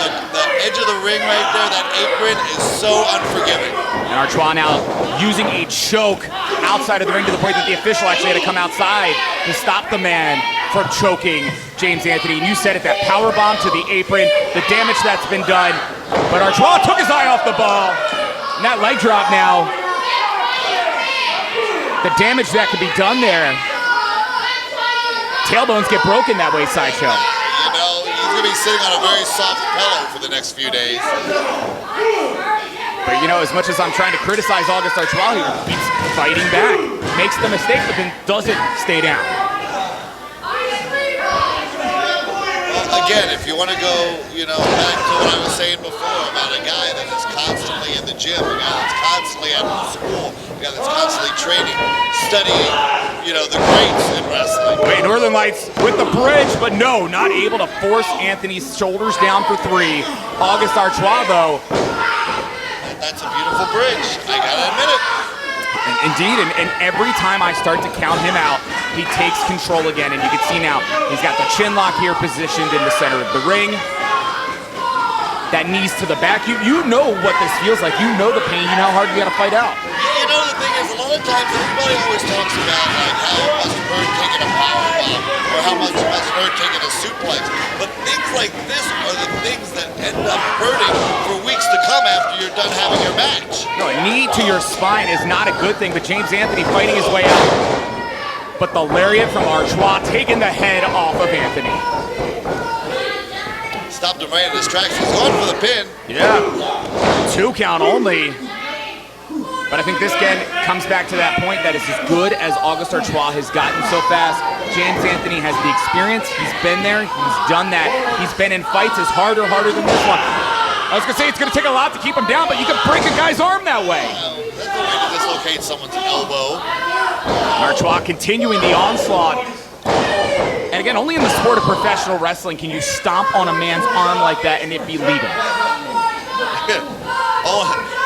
The edge of the ring right there, that apron is so unforgiving. And Artois now using a choke outside of the ring to the point that the official actually had to come outside to stop the man from choking James Anthony. And you said it, that power bomb to the apron, the damage that's been done. But Artois took his eye off the ball. And that leg drop now, the damage that could be done there. Tailbones get broken that way, Sideshow. You know, he's going to be sitting on a very soft pillow for the next few days. But you know, as much as I'm trying to criticize August Artois, he keeps fighting back. Makes the mistake, but then doesn't stay down. Well, again, if you want to go, you know, back to what I was saying before about a guy that is constantly in the gym, a guy that's constantly at school, a guy that's constantly training, studying, you know, the greats in wrestling. Wait, Northern Lights with the bridge, but no, not able to force Anthony's shoulders down for 3. August Artois, though. That's a beautiful bridge, I gotta admit it. Indeed, and every time I start to count him out, he takes control again, and you can see now, he's got the chin lock here positioned in the center of the ring. That knees to the back, you know what this feels like, you know the pain, you know how hard you gotta fight out. You know, the thing is, a lot of times everybody always talks about like how it must hurt taking a power bomb or how much it must hurt taking a suplex. But things like this are the things that end up hurting for weeks to come after you're done having your match. No, a knee to your spine is not a good thing, but James Anthony fighting his way out. But the lariat from Artois taking the head off of Anthony. Stopped him right in his tracks. He's going for the pin. Yeah, 2 count only. But I think this again comes back to that point that it's as good as August Artois has gotten so fast. James Anthony has the experience. He's been there. He's done that. He's been in fights as harder than this one. I was going to say it's going to take a lot to keep him down, but you can break a guy's arm that way. That's the way to dislocate someone's elbow. Artois continuing the onslaught. And again, only in the sport of professional wrestling can you stomp on a man's arm like that and it be legal.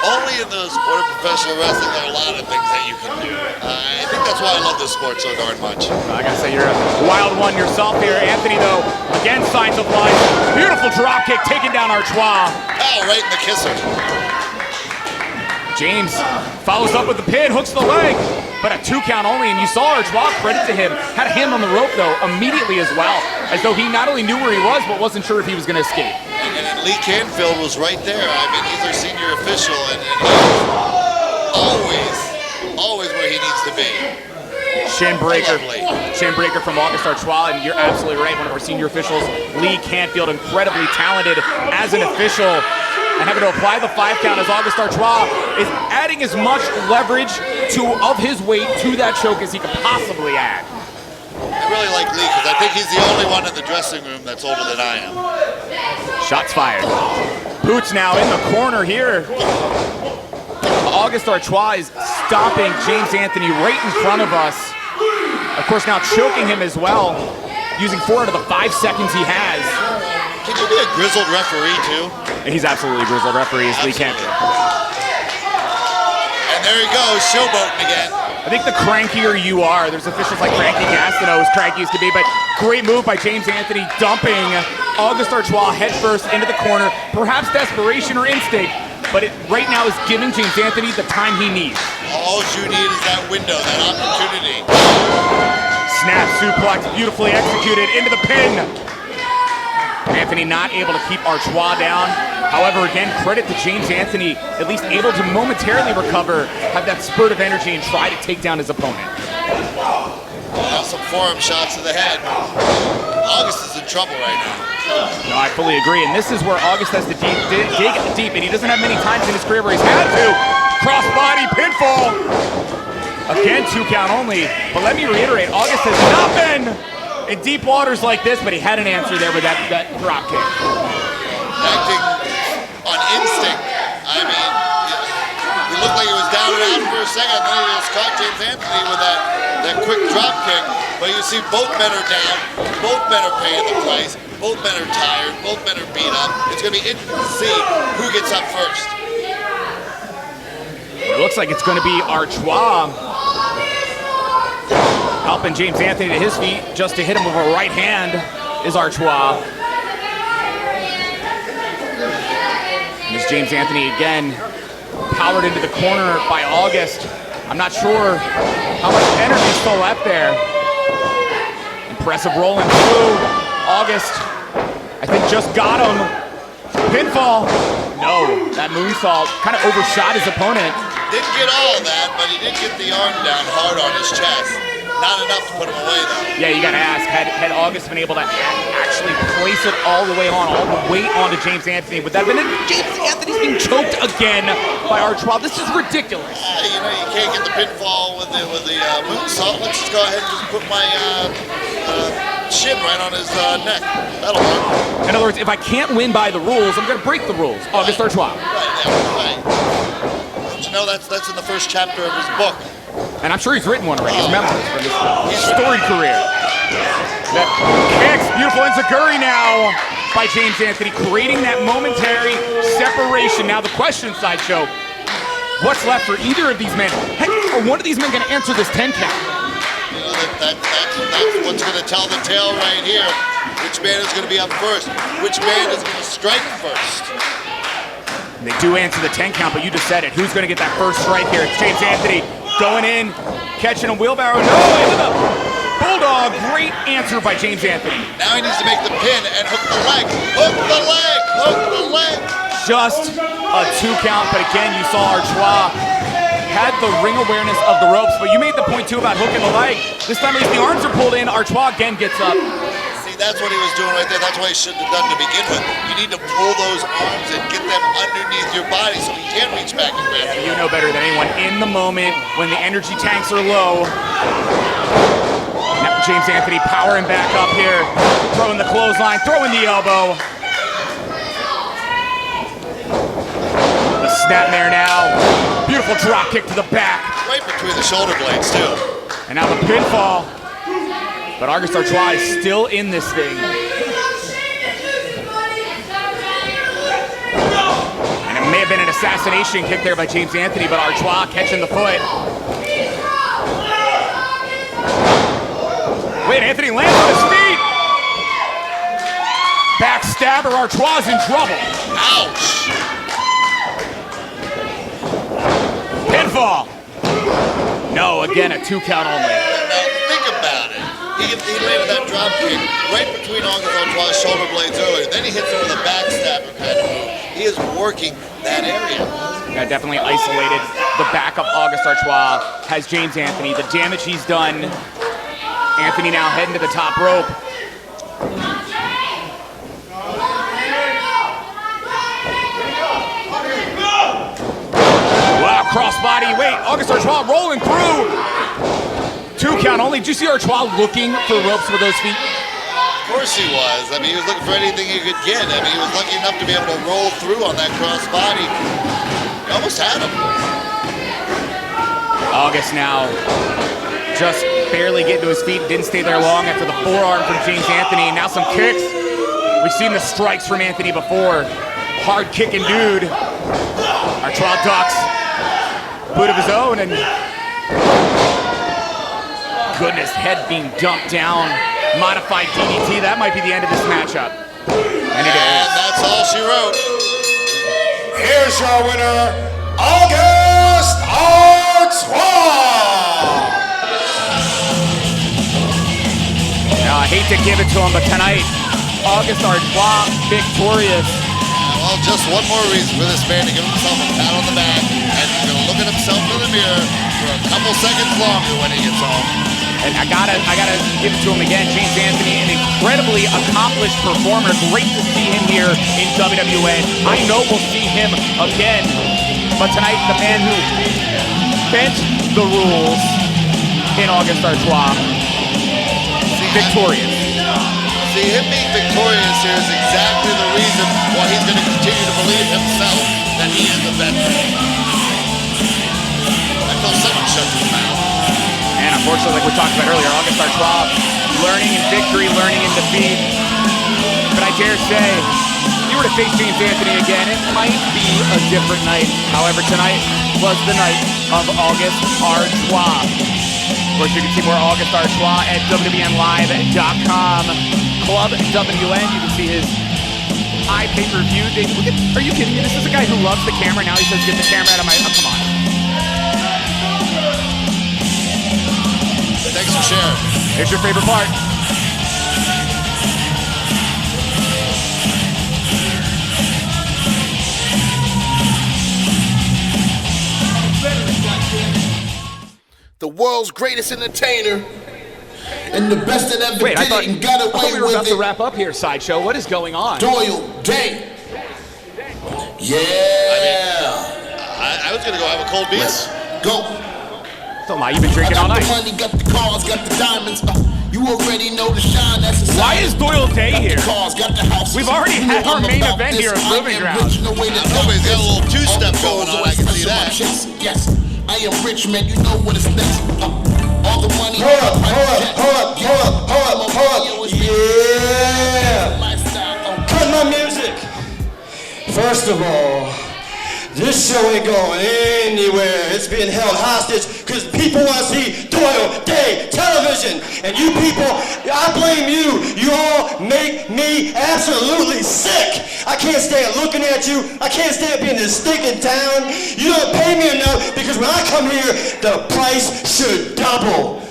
Only in the sport of professional wrestling there are a lot of things that you can do. I think that's why I love this sport so darn much. I gotta say, you're a wild one yourself here. Anthony, though, again, signs of life. Beautiful drop kick taking down Artois. Oh, right in the kisser. James follows up with the pin, hooks the leg, but a 2 count only, and you saw Artois, credit to him, had a hand on the rope, though, immediately as well, as though he not only knew where he was, but wasn't sure if he was gonna escape. And Lee Canfield was right there. I mean, he's our senior official, and he's always where he needs to be. Shin breaker from August Artois, and you're absolutely right, one of our senior officials, Lee Canfield, incredibly talented as an official, and having to apply the 5 count as August Artois is adding as much leverage of his weight to that choke as he could possibly add. I really like Lee because I think he's the only one in the dressing room that's older than I am. Shots fired. Boots now in the corner here. August Artois is stopping James Anthony right in front of us. Of course, now choking him as well, using 4 out of the 5 seconds he has. Can you be a grizzled referee too? And he's absolutely a grizzled referee, as Lee Canfield. And there he goes, showboating again. I think the crankier you are, there's officials like Cranky Gastineau, as cranky as can be, but great move by James Anthony, dumping August Artois headfirst into the corner. Perhaps desperation or instinct, but it right now is giving James Anthony the time he needs. All you need is that window, that opportunity. Snap suplex, beautifully executed into the pin. Anthony not able to keep Artois down. However, again, credit to James Anthony, at least able to momentarily recover, have that spurt of energy and try to take down his opponent. Now some forearm shots to the head. August is in trouble right now. No, I fully agree, and this is where August has to dig deep, and he doesn't have many times in his career where he's had to. Crossbody pinfall. Again, 2 count only, but let me reiterate, August has not been in deep waters like this, but he had an answer there with that drop kick. Acting on instinct. I mean, he looked like he was down and out for a second, and then he just caught James Anthony with that quick drop kick. But you see both men are down, both men are paying the price, both men are tired, both men are beat up. It's going to be interesting to see who gets up first. It looks like it's going to be Artois helping James Anthony to his feet. Just to hit him with a right hand is Artois. As James Anthony again powered into the corner by August. I'm not sure how much energy is still left there. Impressive rolling through. August, I think, just got him. Pinfall. No, that moonsault kind of overshot his opponent. Didn't get all that, but he did get the arm down hard on his chest. Not enough to put him away, though. Yeah, you gotta ask, had August been able to actually place it all the way on, all the weight onto James Anthony, would that have been it? James Anthony's being choked again by Artois. This is ridiculous. You know, you can't get the pinfall with the moonsault. Let's just go ahead and just put my shin right on his neck. That'll work. In other words, if I can't win by the rules, I'm gonna break the rules. August Artois. Right. Don't you know that's in the first chapter of his book? And I'm sure he's written one already. His memoirs from his storied career. That kicks, beautiful enziguri now by James Anthony, creating that momentary separation. Now the question, Sideshow, what's left for either of these men? Heck, are one of these men going to answer this 10 count? You know, that's what's going to tell the tale right here. Which man is going to be up first? Which man is going to strike first? They do answer the 10 count, but you just said it. Who's going to get that first strike here? It's James Anthony going in, catching a wheelbarrow. No, into the bulldog. Great answer by James Anthony. Now he needs to make the pin and hook the leg. Hook the leg. Hook the leg. Just a 2 count, but again, you saw Artois had the ring awareness of the ropes, but you made the point too about hooking the leg. This time as the arms are pulled in, Artois again gets up. That's what he was doing right there. That's what he should have done to begin with. You need to pull those arms and get them underneath your body so he can reach back and grab you. You know better than anyone in the moment when the energy tanks are low. Now James Anthony powering back up here, throwing the clothesline, throwing the elbow. The snapmare now. Beautiful drop kick to the back. Right between the shoulder blades too. And now the pinfall. But August Artois is still in this thing. And it may have been an assassination kick there by James Anthony, but Artois catching the foot. Wait, Anthony lands on his feet. Backstabber, Artois in trouble. Ouch. Pinfall. No, again, a 2 count only. Now, think about it. He landed that drop kick right between August Artois' shoulder blades earlier. Then he hits him with a backstabber kind of move. He is working that area. Yeah, definitely isolated the back of August Artois. Has James Anthony. The damage he's done. Anthony now heading to the top rope. Wow, crossbody. Wait, August Artois rolling through. 2 count only. Did you see Artois looking for ropes with those feet? Of course he was. I mean, he was looking for anything he could get. I mean, he was lucky enough to be able to roll through on that crossbody. He almost had him. August now just barely getting to his feet. Didn't stay there long after the forearm from James Anthony. Now some kicks. We've seen the strikes from Anthony before. Hard kicking dude. Artois ducks. Boot of his own and goodness, head being dumped down. Modified DDT. That might be the end of this matchup. And it is. That's all she wrote. Here's your winner, August Artois. Now, I hate to give it to him, but tonight, August Artois victorious. Well, just one more reason for this man to give himself a pat on the back, and he's going to look at himself in the mirror for a couple seconds longer when he gets home. And I gotta give it to him again. James Anthony, an incredibly accomplished performer. Great to see him here in WWN. I know we'll see him again. But tonight, the man who bent the rules in August Artois, victorious. See, him being victorious here is exactly the reason why he's going to continue to believe himself that he is a veteran. Until someone shuts his mouth. And unfortunately, like we talked about earlier, August Artois learning in victory, learning in defeat. But I dare say, if you were to face James Anthony again, it might be a different night. However, tonight was the night of August Artois. Of course, you can see more August Artois at WWNLive.com. Club WWN, you can see his pay-per-view. Are you kidding me? This is a guy who loves the camera. Now he says, get the camera out of my... Oh, come on. Thanks for sharing. Here's your favorite part. The world's greatest entertainer and the best that ever did it and got away we were about with to it. wrap up here, Sideshow. What is going on? Doyle Day. Yeah. I was gonna go have a cold beer. Let's go. Don't lie, you've been drinking all I got night. the money, got the cars, got the diamonds. You already know the shine. That's a Why is Doyle Day here? Cars, got the houses. We've already had our main event here at Proving Ground. Nobody's got a little two-step going on. I can see that. Yes, I am rich, man. You know what it's next. All the money. Hold up. Yeah. Cut my music. First of all, this show ain't going anywhere. It's being held hostage because people want to see Doyle Day television. And you people, I blame you. You all make me absolutely sick. I can't stand looking at you. I can't stand being in this stinking town. You don't pay me enough because when I come here, the price should double.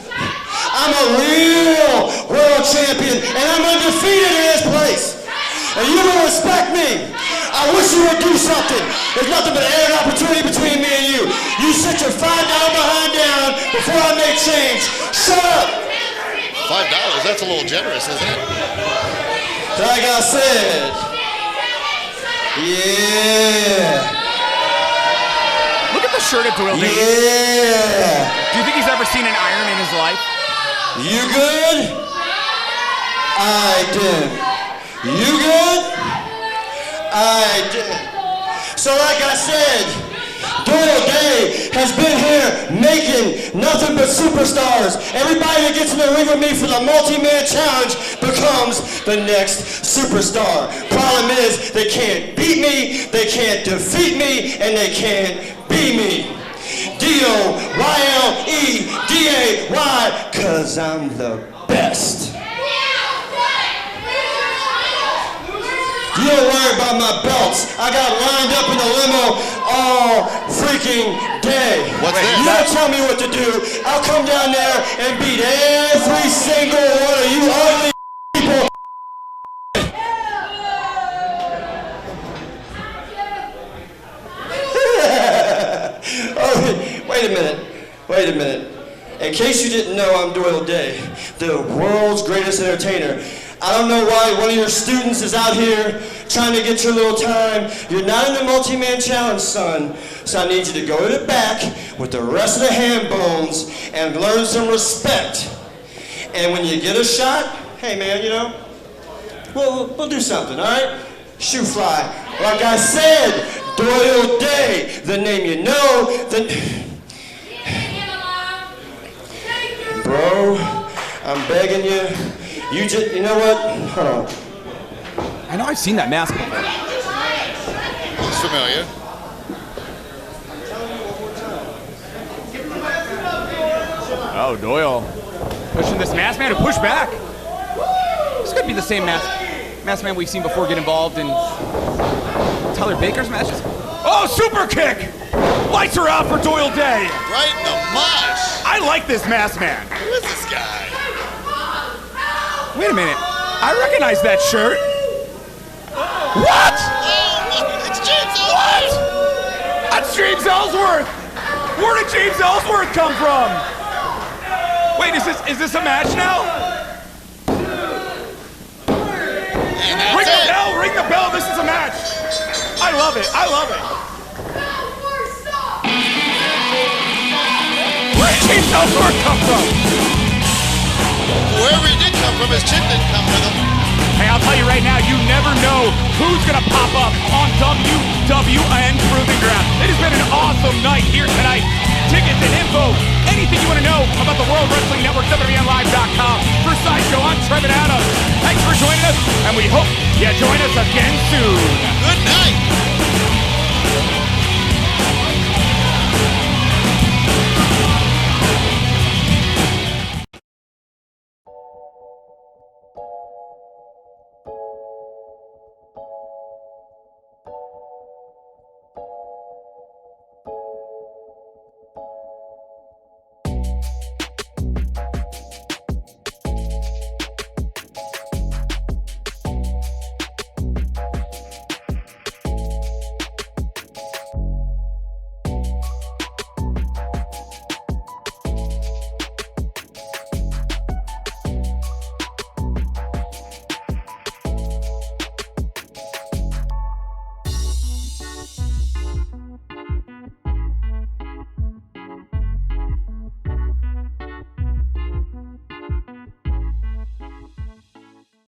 I'm a real world champion and I'm undefeated in this place. And you don't respect me. I wish you would do something. There's nothing but an opportunity between me and you. You sit your $5 behind down before I make change. Shut up. $5? That's a little generous, isn't it? Like I said. Yeah. Look at the shirt of Doyle Day. Yeah. Do you think he's ever seen an iron in his life? You good? I did. You good? I did. So like I said, Doyle Day has been here making nothing but superstars. Everybody that gets in the ring with me for the multi-man challenge becomes the next superstar. Problem is, they can't beat me, they can't defeat me, and they can't be me. D-O-Y-L-E-D-A-Y, 'cause I'm the best. You don't worry about my belts. I got lined up in the limo all freaking day. What's this? You don't tell me what to do. I'll come down there and beat every single one of you ugly people. Oh, wait a minute. In case you didn't know, I'm Doyle Day, the world's greatest entertainer. I don't know why one of your students is out here trying to get your little time. You're not in the multi-man challenge, son. So I need you to go to the back with the rest of the ham bones and learn some respect. And when you get a shot, hey man, you know, we'll do something, all right? Shoe fly. Like I said, Doyle Day, the name you know, Bro, I'm begging you. You know what? Hold on. I know I've seen that mask before. It's familiar. Oh, Doyle. Pushing this masked man to push back. This could be the same masked man we've seen before get involved in Tyler Baker's matches. Oh, super kick! Lights are out for Doyle Day. Right in the mosh. I like this masked man. Who is this guy? Wait a minute. I recognize that shirt. What? Oh, it's James Ellsworth. What? That's James Ellsworth. Where did James Ellsworth come from? Wait, is this a match now? Ring the bell, ring the bell. This is a match. I love it. Where did James Ellsworth come from? Wherever he did come from, his chin didn't come with him. Hey, I'll tell you right now, you never know who's gonna pop up on WWN Proving Ground. It has been an awesome night here tonight. Tickets and info, anything you want to know about the World Wrestling Network, WWNLive.com. For Sideshow, I'm Trevin Adams. Thanks for joining us, and we hope you join us again soon. Good night.